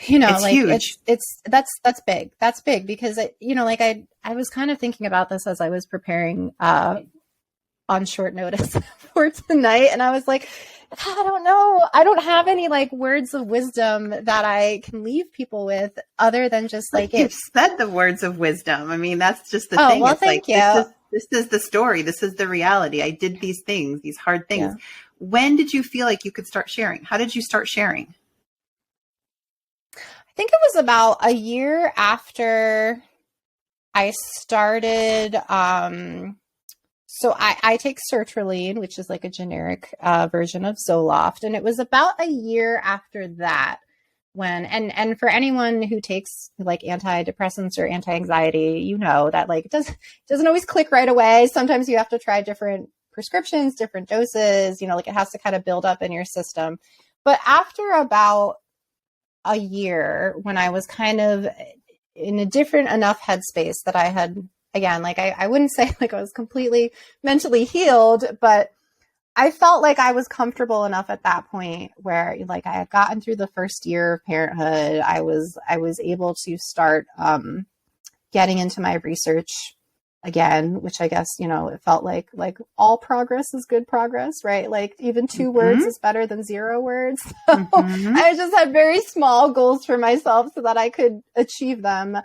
You know, it's like huge. That's big. That's big because you know, like I was kind of thinking about this as I was preparing on short notice for tonight. And I was like, I don't know. I don't have any like words of wisdom that I can leave people with other than just like you've said the words of wisdom. I mean, that's just the thing. Well, it's thank you. This is the story. This is the reality. I did these things, these hard things. Yeah. When did you feel like you could start sharing? How did you start sharing? I think it was about a year after I started. So I take sertraline, which is like a generic version of Zoloft. And it was about a year after that when, and for anyone who takes like antidepressants or anti-anxiety, you know that like it doesn't always click right away. Sometimes you have to try different prescriptions, different doses, you know, like it has to kind of build up in your system. But after about a year, when I was kind of in a different enough headspace that I had, again, like I wouldn't say like I was completely mentally healed, but I felt like I was comfortable enough at that point where like I had gotten through the first year of parenthood. I was able to start getting into my research again, which I guess, you know, it felt like all progress is good progress, right? Like even 2 words is better than 0 words. So I just had very small goals for myself so that I could achieve them.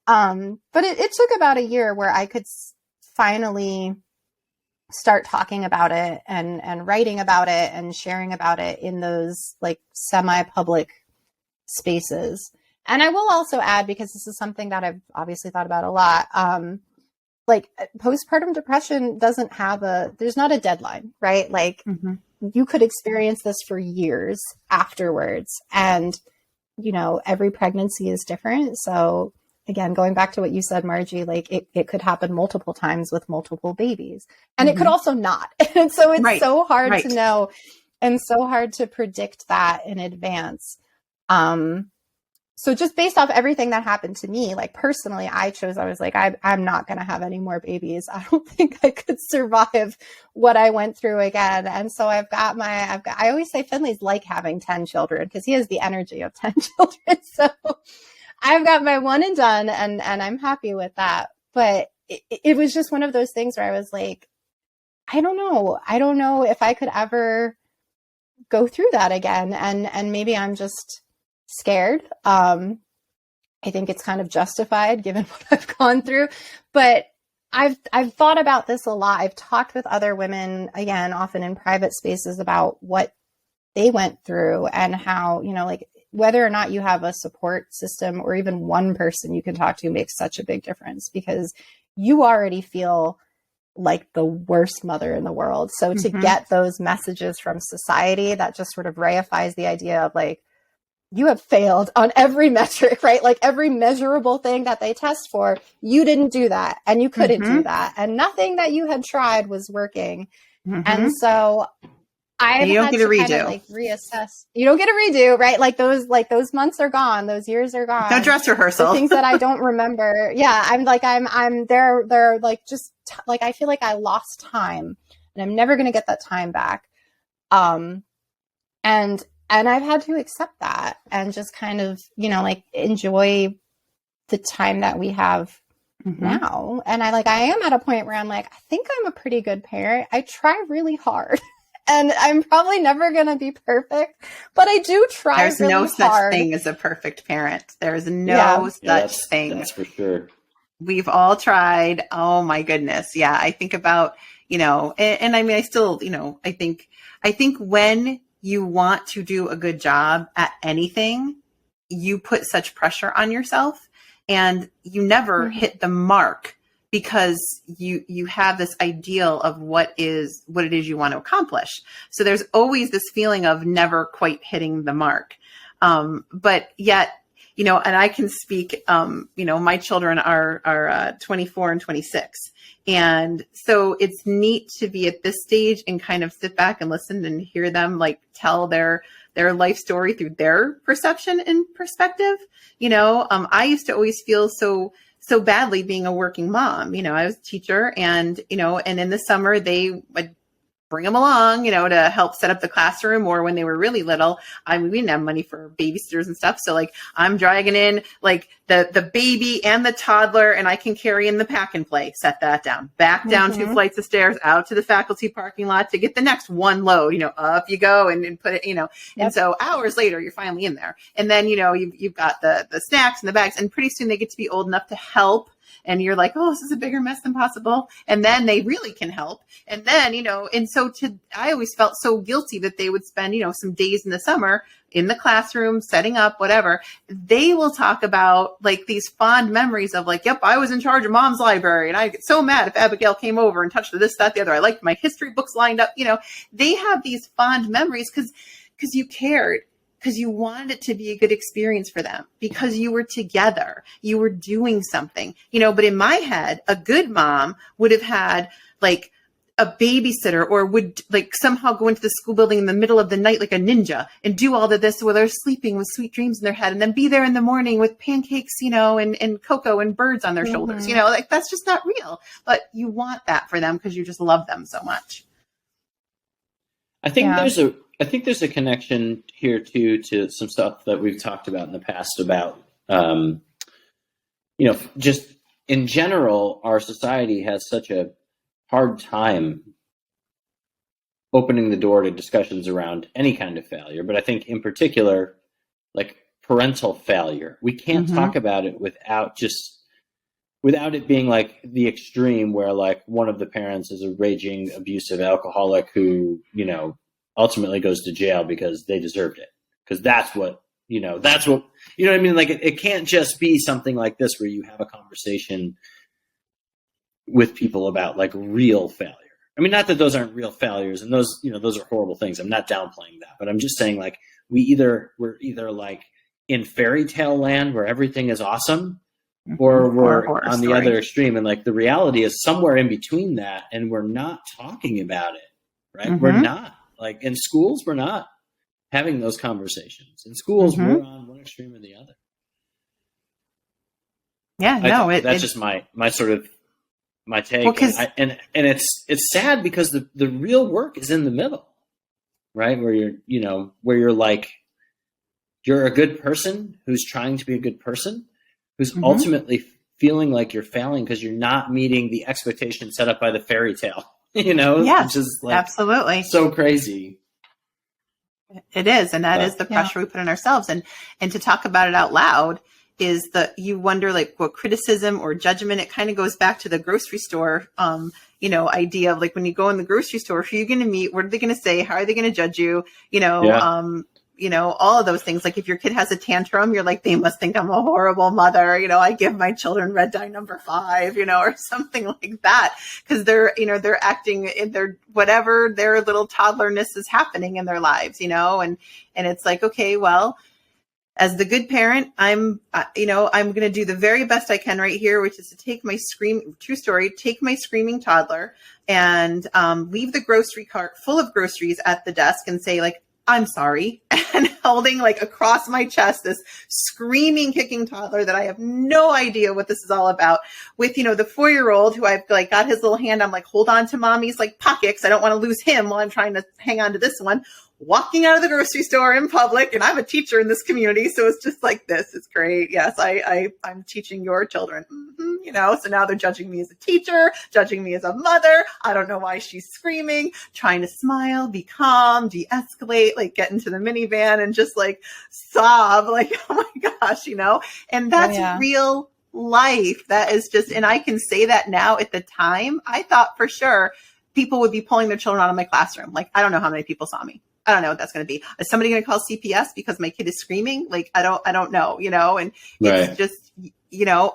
But it took about a year where I could finally start talking about it and writing about it and sharing about it in those like semi-public spaces. And I will also add, because this is something that I've obviously thought about a lot, like postpartum depression doesn't have there's not a deadline, right? Like you could experience this for years afterwards. And, you know, every pregnancy is different. So again, going back to what you said, Margie, like it could happen multiple times with multiple babies, and it could also not. And so it's so hard to know and so hard to predict that in advance. So just based off everything that happened to me, like personally, I was like, I'm not going to have any more babies. I don't think I could survive what I went through again. And so I always say Finley's like having 10 children because he has the energy of 10 children. So I've got my one and done, and I'm happy with that. But it was just one of those things where I was like, I don't know if I could ever go through that again. And maybe I'm just scared. I think it's kind of justified given what I've gone through, but I've thought about this a lot. I've talked with other women, again, often in private spaces, about what they went through and how, you know, like whether or not you have a support system or even one person you can talk to makes such a big difference, because you already feel like the worst mother in the world. So to get those messages from society that just sort of reifies the idea of like, you have failed on every metric, right? Like every measurable thing that they test for, you didn't do that and you couldn't do that. And nothing that you had tried was working. And so I had to kind of like reassess. You don't get a redo, right? Like those months are gone. Those years are gone. No dress rehearsal. The things that I don't remember. Yeah. They're like, just like, I feel like I lost time and I'm never going to get that time back. And I've had to accept that and just kind of, you know, like enjoy the time that we have now. And I am at a point where I'm like, I think I'm a pretty good parent. I try really hard. And I'm probably never going to be perfect, but I do try really hard. There's no such thing as a perfect parent. There's no such thing. That's for sure. We've all tried. Oh my goodness. Yeah. I think about, you know, and I mean, I still, you know, I think when you want to do a good job at anything, you put such pressure on yourself and you never hit the mark, because you have this ideal of what it is you want to accomplish. So there's always this feeling of never quite hitting the mark. But yet, you know, and I can speak, you know, my children are 24 and 26. And so it's neat to be at this stage and kind of sit back and listen and hear them like tell their life story through their perception and perspective. You know, I used to always feel so badly being a working mom. You know, I was a teacher and, you know, and in the summer they would bring them along, you know, to help set up the classroom. Or when they were really little, we didn't have money for babysitters and stuff. So like I'm dragging in like the baby and the toddler, and I can carry in the pack and play, set that down, back down 2 flights of stairs out to the faculty parking lot to get the next one load, you know, up you go and put it, you know, and so hours later you're finally in there. And then, you know, you've got the snacks and the bags, and pretty soon they get to be old enough to help. And you're like, oh, this is a bigger mess than possible. And then they really can help. And then, you know, and so I always felt so guilty that they would spend, you know, some days in the summer in the classroom, setting up, whatever. They will talk about like these fond memories of like, yep, I was in charge of mom's library. And I get so mad if Abigail came over and touched this, that, the other. I liked my history books lined up. You know, they have these fond memories because you cared. Because you wanted it to be a good experience for them, because you were together, you were doing something, you know. But in my head, a good mom would have had like a babysitter or would like somehow go into the school building in the middle of the night like a ninja and do all of this while they're sleeping with sweet dreams in their head and then be there in the morning with pancakes, and cocoa and birds on their shoulders, like that's just not real. But you want that for them because you just love them so much. I think there's a connection here too to some stuff that we've talked about in the past about, just in general, our society has such a hard time opening the door to discussions around any kind of failure. But I think in particular, like parental failure, we can't talk about it without it being like the extreme where like one of the parents is a raging abusive alcoholic who, ultimately goes to jail because they deserved it. Because that's what I mean? Like it can't just be something like this where you have a conversation with people about like real failure. I mean, not that those aren't real failures and those are horrible things. I'm not downplaying that, but I'm just saying like we're either like in fairy tale land where everything is awesome or we're on the other extreme. And like the reality is somewhere in between that. And we're not talking about it, right? We're not like in schools, we're not having those conversations. In schools, we're on one extreme or the other. Yeah, that's just my sort of my take. Well, and it's sad because the real work is in the middle, right? Where you're like, you're a good person who's trying to be a good person, who's ultimately feeling like you're failing because you're not meeting the expectation set up by the fairy tale, Yeah, which is like absolutely so crazy. It is. And that is the pressure we put on ourselves. And to talk about it out loud is that you wonder like what criticism or judgment, it kind of goes back to the grocery store, idea of like when you go in the grocery store, who are you going to meet? What are they going to say? How are they going to judge you? All of those things. Like if your kid has a tantrum, you're like, they must think I'm a horrible mother. I give my children red dye number 5, or something like that. Cause they're acting in their, whatever their little toddlerness is happening in their lives, and it's like, okay, well, as the good parent, I'm going to do the very best I can right here, which is to take my screaming toddler and leave the grocery cart full of groceries at the desk and say like, I'm sorry, and holding like across my chest this screaming, kicking toddler that I have no idea what this is all about with, the 4-year-old who I've like got his little hand. I'm like, hold on to mommy's like pockets. I don't want to lose him while I'm trying to hang on to this one. Walking out of the grocery store in public, and I'm a teacher in this community, so it's just like this. It's great. Yes, I'm teaching your children. So now they're judging me as a teacher, judging me as a mother. I don't know why she's screaming, trying to smile, be calm, de-escalate, like get into the minivan and just like sob, like, oh my gosh, and that's real life. That is just, and I can say that now. At the time, I thought for sure people would be pulling their children out of my classroom. Like, I don't know how many people saw me. I don't know what that's going to be. Is somebody going to call CPS because my kid is screaming? Like, I don't know, and it's just,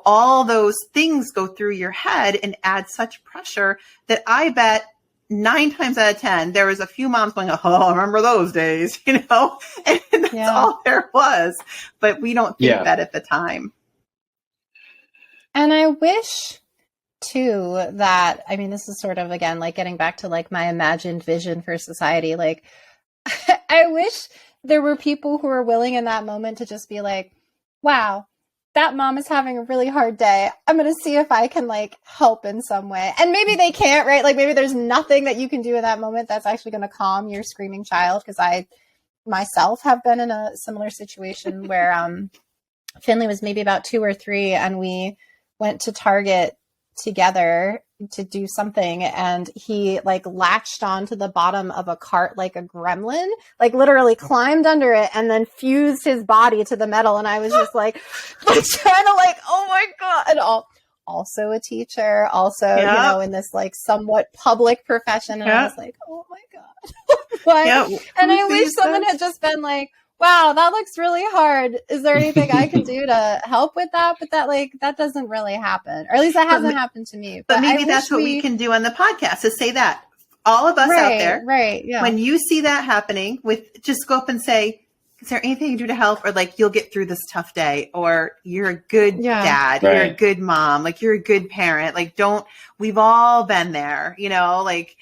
all those things go through your head and add such pressure that I bet 9 times out of 10, there was a few moms going, oh, I remember those days, and that's all there was. But we don't think that at the time. And I wish too that, I mean, this is sort of, again, like getting back to like my imagined vision for society. Like, I wish there were people who are willing in that moment to just be like, wow, that mom is having a really hard day. I'm going to see if I can like help in some way. And maybe they can't, right? Like maybe there's nothing that you can do in that moment that's actually going to calm your screaming child. Cause I myself have been in a similar situation where Finley was maybe about 2 or 3 and we went to Target together to do something, and he like latched onto the bottom of a cart like a gremlin, like literally climbed under it and then fused his body to the metal. And I was just like trying to like, oh my God. And also a teacher, also, in this like somewhat public profession. And I was like, oh my God. And I wish someone had just been like, wow, that looks really hard. Is there anything I can do to help with that? But that doesn't really happen. Or at least that hasn't happened to me. But maybe that's what we can do on the podcast, is say that. All of us out there, when you see that happening, just go up and say, is there anything you can do to help? Or like, you'll get through this tough day. Or you're a good dad. Right. You're a good mom. Like, you're a good parent. Like, we've all been there, like,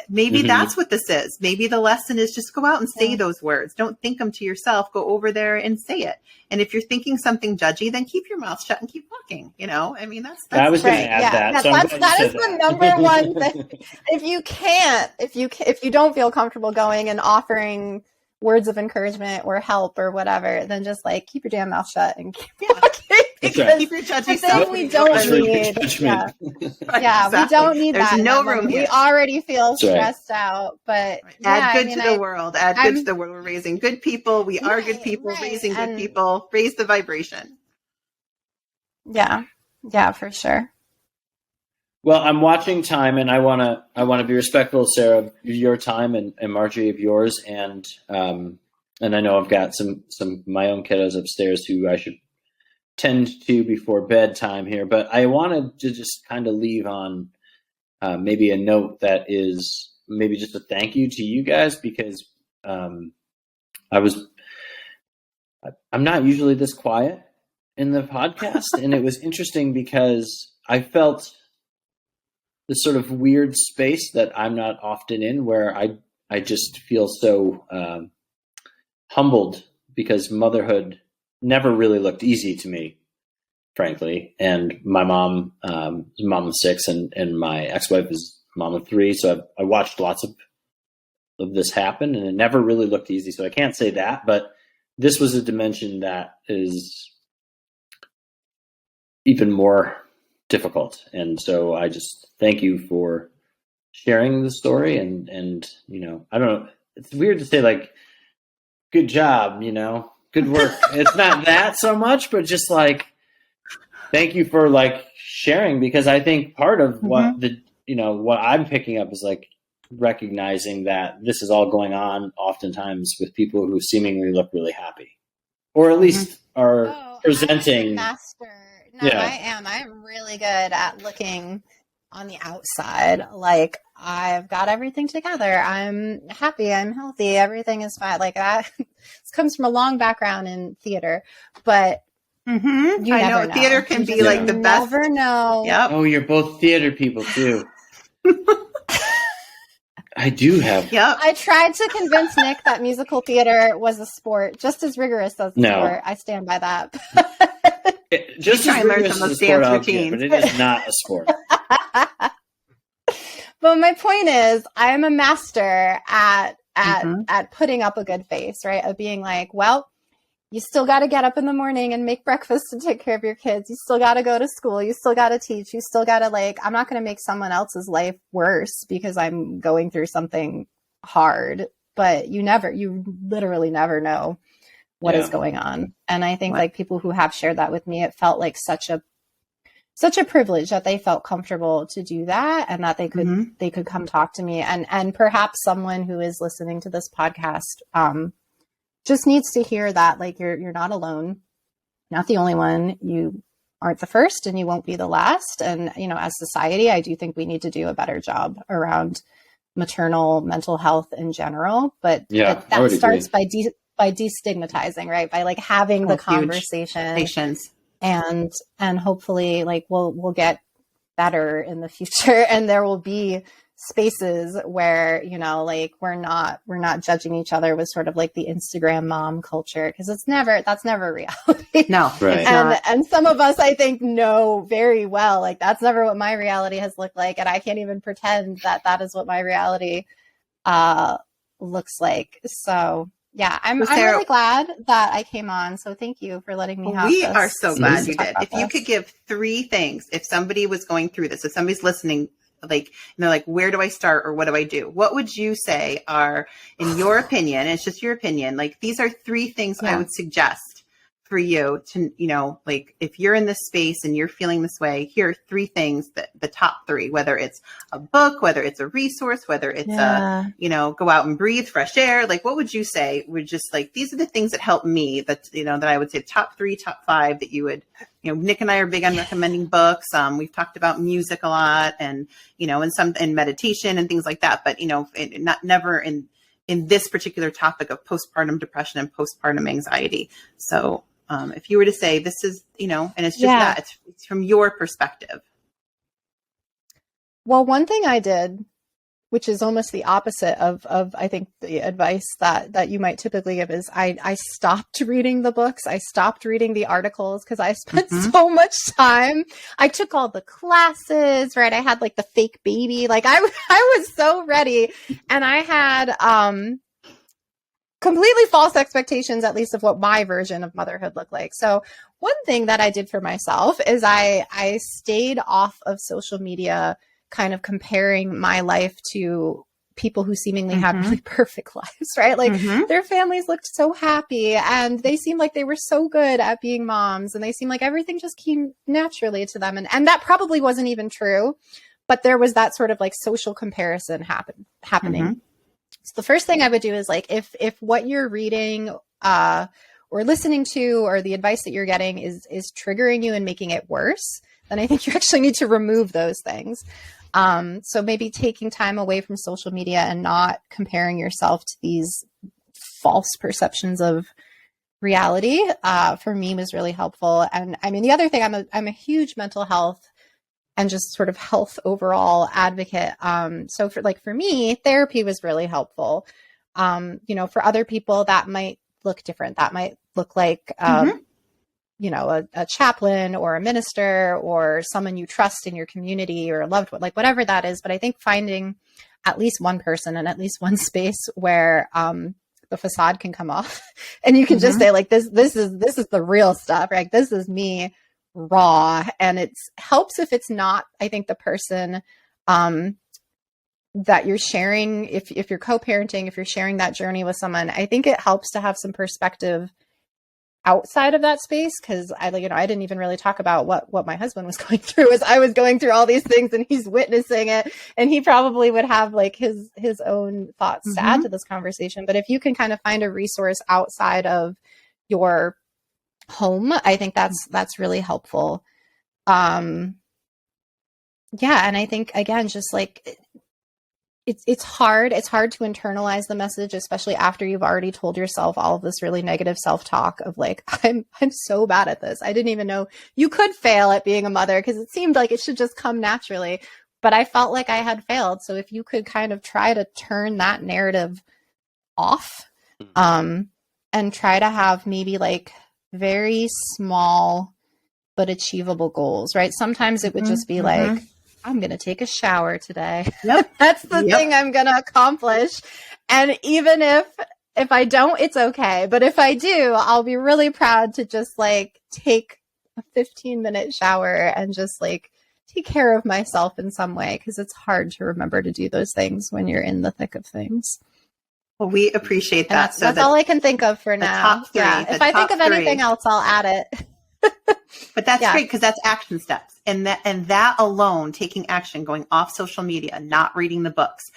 maybe that's what this is. Maybe the lesson is just go out and say those words. Don't think them to yourself. Go over there and say it. And if you're thinking something judgy, then keep your mouth shut and keep walking. You know, I mean, that's I was going to add that. Yeah, so that is the number one thing. If you don't feel comfortable going and offering words of encouragement or help or whatever, then just like keep your damn mouth shut and keep walking. Because keep your judgy self. We don't need. We don't need There's that. There's no room here. We already feel stressed out, but add good to the world. Add good to the world. We're raising good people. We are good people. Raising good people. Raise the vibration. Yeah, for sure. Well, I'm watching time, and I want to be respectful, Sarah, of your time, and Margie of yours, and I know I've got some of my own kiddos upstairs who I should tend to before bedtime here, but I wanted to just kind of leave on maybe a note that is maybe just a thank you to you guys, because I'm not usually this quiet in the podcast, and it was interesting because I felt this sort of weird space that I'm not often in, where I just feel so humbled, because motherhood never really looked easy to me, frankly. And my mom is mom of 6, and my ex-wife is mom of 3. So I watched lots of this happen, and it never really looked easy. So I can't say that, but this was a dimension that is even more difficult. And so I just thank you for sharing the story, and you know, I don't know, it's weird to say like good job, you know, good work. It's not that so much, but just like thank you for like sharing, because I think part of what what I'm picking up is like recognizing that this is all going on oftentimes with people who seemingly look really happy, or at least are presenting. No, I am. I'm really good at looking on the outside. Like, I've got everything together. I'm happy. I'm healthy. Everything is fine. Like, this comes from a long background in theater, but you never know. Theater can be like the best. Never know. Yep. Oh, you're both theater people too. I do have. Yep. I tried to convince Nick that musical theater was a sport, just as rigorous as a sport. I stand by that. Just as rigorous as a sport, but it is not a sport. But my point is, I am a master at putting up a good face, right? Of being like, well, you still got to get up in the morning and make breakfast to take care of your kids. You still got to go to school. You still got to teach. You still got to I'm not going to make someone else's life worse because I'm going through something hard, but you literally never know what is going on. And I think like people who have shared that with me, it felt like such a privilege that they felt comfortable to do that, and that they could come talk to me, and perhaps someone who is listening to this podcast, just needs to hear that, like, you're not alone, not the only one. You aren't the first, and you won't be the last. And, you know, as society, I do think we need to do a better job around maternal mental health in general. But that starts by destigmatizing, right? By like having the conversation, and hopefully like we'll get better in the future, and there will be spaces where, you know, like we're not judging each other with sort of like the Instagram mom culture, because that's never reality. No, right. And some of us, I think, know very well, like that's never what my reality has looked like, and I can't even pretend that is what my reality looks like. So yeah, I'm really glad that I came on. So thank you for letting me have We this. are so glad you did. If you could give 3 things, if somebody was going through this, if somebody's listening, like, and they're like, where do I start, or what do I do? What would you say are, in your opinion, and it's just your opinion, like these are 3 things I would suggest for you to, you know, like if you're in this space and you're feeling this way, here are 3 things, that the top 3, whether it's a book, whether it's a resource, whether it's a, you know, go out and breathe fresh air. Like, what would you say would just like, these are the things that help me, that, you know, that I would say top 3, top 5 that you would, you know, Nick and I are big on recommending books. We've talked about music a lot, and, you know, and meditation and things like that, but, you know, never in this particular topic of postpartum depression and postpartum anxiety. So, if you were to say, this is, you know, and it's just that it's from your perspective. Well, one thing I did which is almost the opposite of I think the advice that you might typically give, is I stopped reading the books. I stopped reading the articles because I spent so much time. I took all the classes, right? I had like the fake baby. Like I was so ready, and I had completely false expectations, at least of what my version of motherhood looked like. So one thing that I did for myself is I stayed off of social media, kind of comparing my life to people who seemingly had really perfect lives, right? Like their families looked so happy and they seemed like they were so good at being moms and they seemed like everything just came naturally to them. And that probably wasn't even true, but there was that sort of like social comparison happening. So the first thing I would do is like, if what you're reading or listening to, or the advice that you're getting is triggering you and making it worse, then I think you actually need to remove those things. So maybe taking time away from social media and not comparing yourself to these false perceptions of reality, for me was really helpful. And I mean, the other thing, I'm a huge mental health and just sort of health overall advocate. So for me, therapy was really helpful. For other people that might look different. That might look like, a chaplain or a minister or someone you trust in your community or a loved one, like whatever that is. But I think finding at least one person and at least one space where the facade can come off and you can just say like, this is the real stuff, right? This is me raw. And it helps if it's not, I think, the person that you're sharing, if you're co-parenting, if you're sharing that journey with someone, I think it helps to have some perspective outside of that space. Cause I didn't even really talk about what my husband was going through as I was going through all these things and he's witnessing it. And he probably would have like his own thoughts to add to this conversation. But if you can kind of find a resource outside of your home, I think that's really helpful. And I think again, just like, it's hard to internalize the message, especially after you've already told yourself all of this really negative self-talk of like, I'm so bad at this. I didn't even know you could fail at being a mother because it seemed like it should just come naturally. But I felt like I had failed. So if you could kind of try to turn that narrative off, and try to have maybe like very small but achievable goals, right? Sometimes it would just be like, I'm going to take a shower today. Yep. That's the thing I'm going to accomplish. And even if I don't, it's okay. But if I do, I'll be really proud to just like take a 15-minute shower and just like take care of myself in some way. Cause it's hard to remember to do those things when you're in the thick of things. Well, we appreciate that. That's all I can think of for now. If I think of anything else, I'll add it. But that's great because that's action steps. And that alone, taking action, going off social media, not reading the books,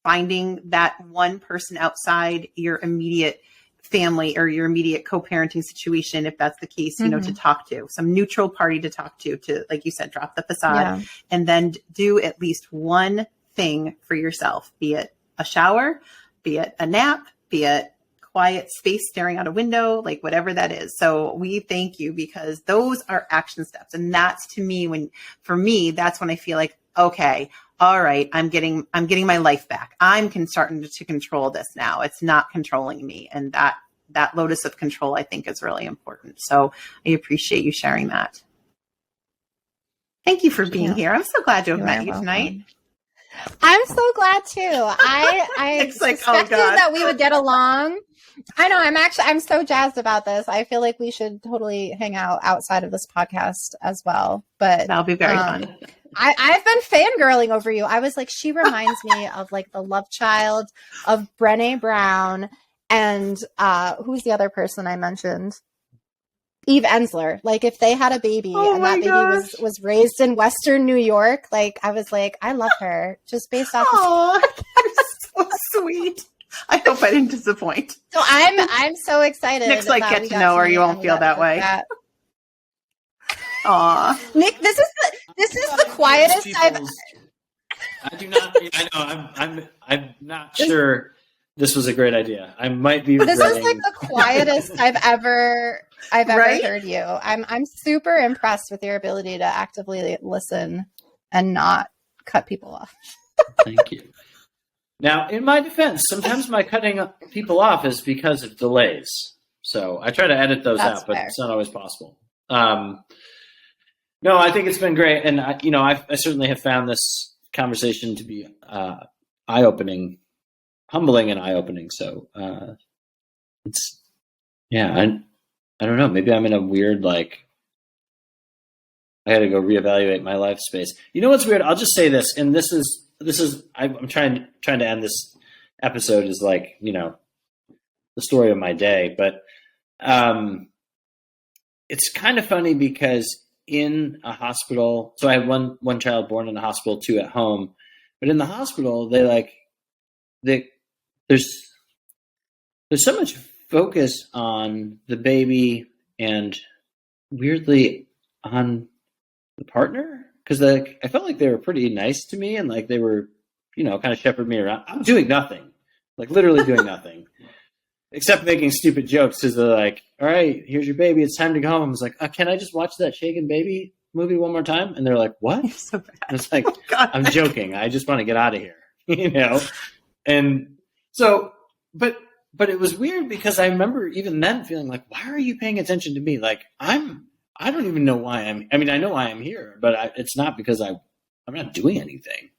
finding that one person outside your immediate family or your immediate co-parenting situation, if that's the case, to talk to, some neutral party to talk to, like you said, drop the facade and then do at least one thing for yourself, be it a shower, be it a nap, be it quiet space staring out a window, like whatever that is. So we thank you because those are action steps. And that's for me, that's when I feel like, okay, all right, I'm getting my life back. I'm starting to control this now. It's not controlling me. And that locus of control, I think, is really important. So I appreciate you sharing that. Thank you for being here. I'm so glad to have met you tonight. I'm so glad too. I suspected that we would get along. I know. I'm so jazzed about this. I feel like we should totally hang out outside of this podcast as well. But that'll be very fun. I've been fangirling over you. I was like, she reminds me of like the love child of Brené Brown and who's the other person I mentioned? Eve Ensler. Like if they had a baby and that baby was raised in Western New York, like I was like, I love her just based off of so sweet. I hope I didn't disappoint. So I'm so excited. Nick's like, get to know her. You won't feel that way. Aw, Nick, this is the quietest I've. I do not. I know. I'm not sure. This was a great idea. I might be. This is like the quietest I've ever heard you. I'm super impressed with your ability to actively listen and not cut people off. Thank you. Now, in my defense, sometimes my cutting people off is because of delays. So I try to edit those out, but it's not always possible. No, I think it's been great. And, I certainly have found this conversation to be eye-opening, humbling and eye-opening. So I don't know. Maybe I'm in a weird, I got to go reevaluate my life space. You know what's weird? I'll just say this, and this is I'm trying to end this episode is the story of my day, but it's kind of funny because in a hospital, so I have one child born in the hospital, 2 at home, but in the hospital there's so much focus on the baby and weirdly on the partner. Because I felt like they were pretty nice to me and they were, kind of shepherding me around. I'm doing nothing, literally doing nothing, except making stupid jokes. Because they're like, "All right, here's your baby. It's time to go home." I was like, "Can I just watch that Shaken Baby movie one more time?" And they're like, "What?" You're so bad. I was like, "I'm joking. I just want to get out of here," And so, but it was weird because I remember even then feeling like, "Why are you paying attention to me?" I don't even know why I know why I'm here, but it's not because I'm not doing anything.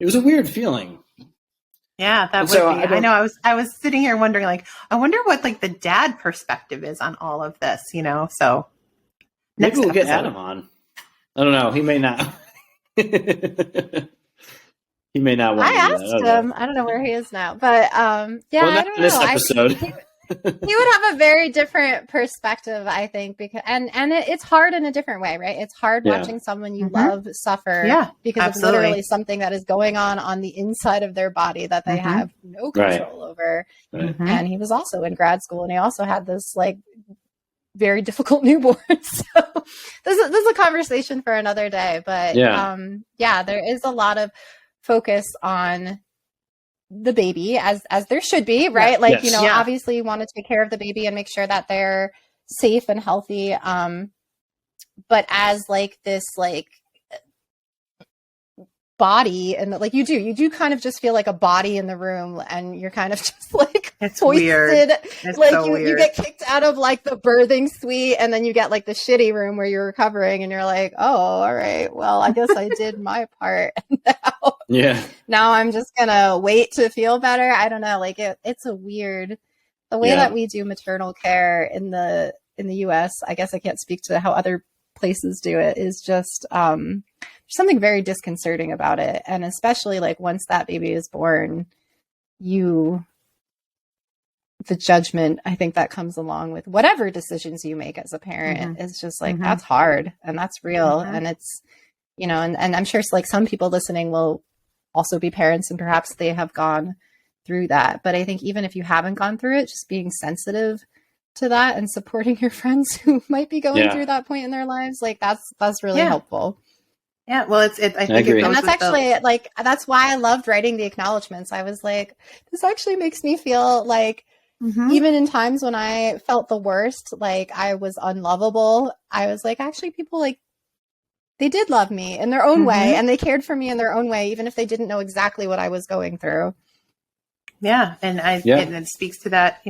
It was a weird feeling. Yeah, that would be. I know. I was sitting here wondering, I wonder what the dad perspective is on all of this, So maybe we'll get Adam on. I don't know. He may not. He may not want. I asked him. I don't know where he is now, but I don't know. This episode. He would have a very different perspective, I think, because it's hard in a different way, right? It's hard watching someone you love suffer because of literally something that is going on the inside of their body that they have no control over. Right. And he was also in grad school, and he also had this very difficult newborn. So this is a conversation for another day. But there is a lot of focus on the baby as there should be, right? Obviously you want to take care of the baby and make sure that they're safe and healthy. But as this body, and you do kind of just feel like a body in the room, and you're kind of just it's hoisted. Weird. It's so weird. You get kicked out of the birthing suite, and then you get the shitty room where you're recovering, and you're like, oh, all right, well, I guess I did my part. Now I'm just gonna wait to feel better. I don't know. It's a weird, the way that we do maternal care in the US. I guess I can't speak to how other places do it. Is just there's something very disconcerting about it, and especially once that baby is born, the judgment I think that comes along with whatever decisions you make as a parent is just that's hard and that's real, and it's and I'm sure some people listening will also be parents and perhaps they have gone through that. But I think even if you haven't gone through it, just being sensitive to that and supporting your friends who might be going through that point in their lives, that's really helpful. Yeah, well, I think it goes, and that's actually that's why I loved writing the acknowledgments. I was like, this actually makes me feel even in times when I felt the worst, I was unlovable, I was actually people they did love me in their own way, and they cared for me in their own way, even if they didn't know exactly what I was going through. Yeah. And and it speaks to that,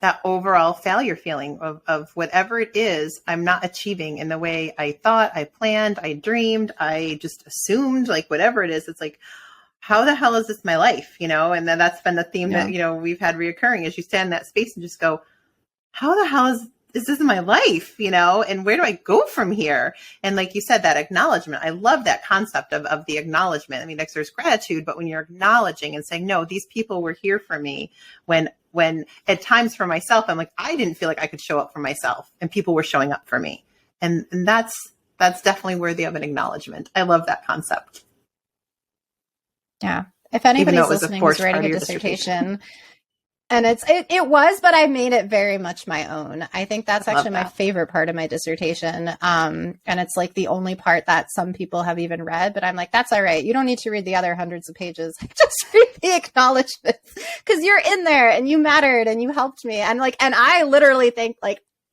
that overall failure feeling of whatever it is, I'm not achieving in the way I thought, I planned, I dreamed, I just assumed, whatever it is, it's how the hell is this my life? And then that's been the theme that, we've had reoccurring, as you stand in that space and just go, how the hell is this my life, and where do I go from here? And like you said, that acknowledgement, I love that concept of the acknowledgement. I mean, there's gratitude, but when you're acknowledging and saying, no, these people were here for me when at times for myself, I'm I didn't feel like I could show up for myself, and people were showing up for me. And that's definitely worthy of an acknowledgement. I love that concept. Yeah. If anybody's listening who's writing a dissertation, and it was, but I made it very much my own. I think that's actually my favorite part of my dissertation. And it's the only part that some people have even read, but I'm that's all right. You don't need to read the other hundreds of pages. Just read the acknowledgments, because you're in there and you mattered and you helped me. And and I literally think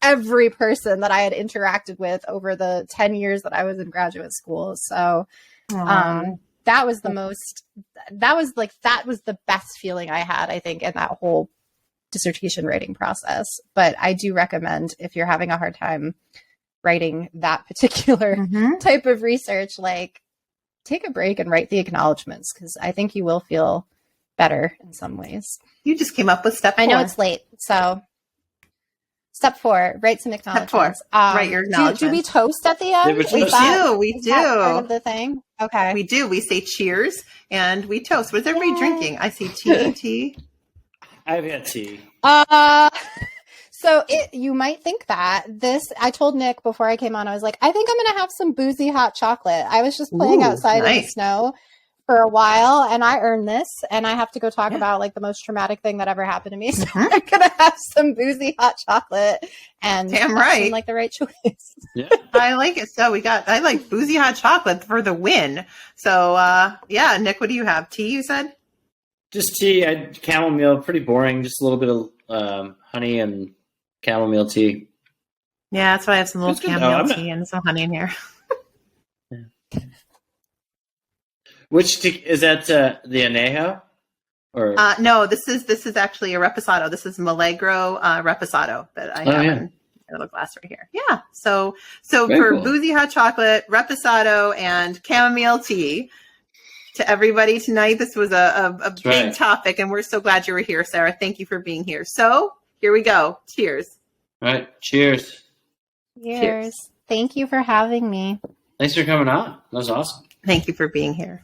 every person that I had interacted with over the 10 years that I was in graduate school. So, that was the best feeling I had, I think, in that whole dissertation writing process. But I do recommend, if you're having a hard time writing that particular type of research, like, take a break and write the acknowledgments, because I think you will feel better in some ways. You just came up with step 4. I know it's late, so step 4, write some acknowledgments. Write your acknowledgments. Do we toast at the end? We do. Part of the thing. Okay. We do. We say cheers and we toast. What is everybody drinking? I see tea. I've had tea. So you might think that I told Nick before I came on, I was like, I think I'm going to have some boozy hot chocolate. I was just playing outside in the snow for a while, and I earned this, and I have to go talk about like the most traumatic thing that ever happened to me. So I'm going to have some boozy hot chocolate, and damn right, seemed like the right choice. Yeah, I like it. So I like boozy hot chocolate for the win. So yeah, Nick, what do you have? Tea, you said? Just tea. I had chamomile, pretty boring. Just a little bit of honey and chamomile tea. Yeah, that's why I have some little chamomile tea and some honey in here. Which is that? The anejo? Or no, this is actually a reposado. This is Milagro reposado that I have in a little glass right here. Yeah. So very for cool. Boozy hot chocolate, reposado, and chamomile tea. To everybody tonight, this was a big topic, and we're so glad you were here, Sarah. Thank you for being here. So here we go. Cheers. All right. Cheers. Cheers. Thank you for having me. Thanks for coming on. That was awesome. Thank you for being here.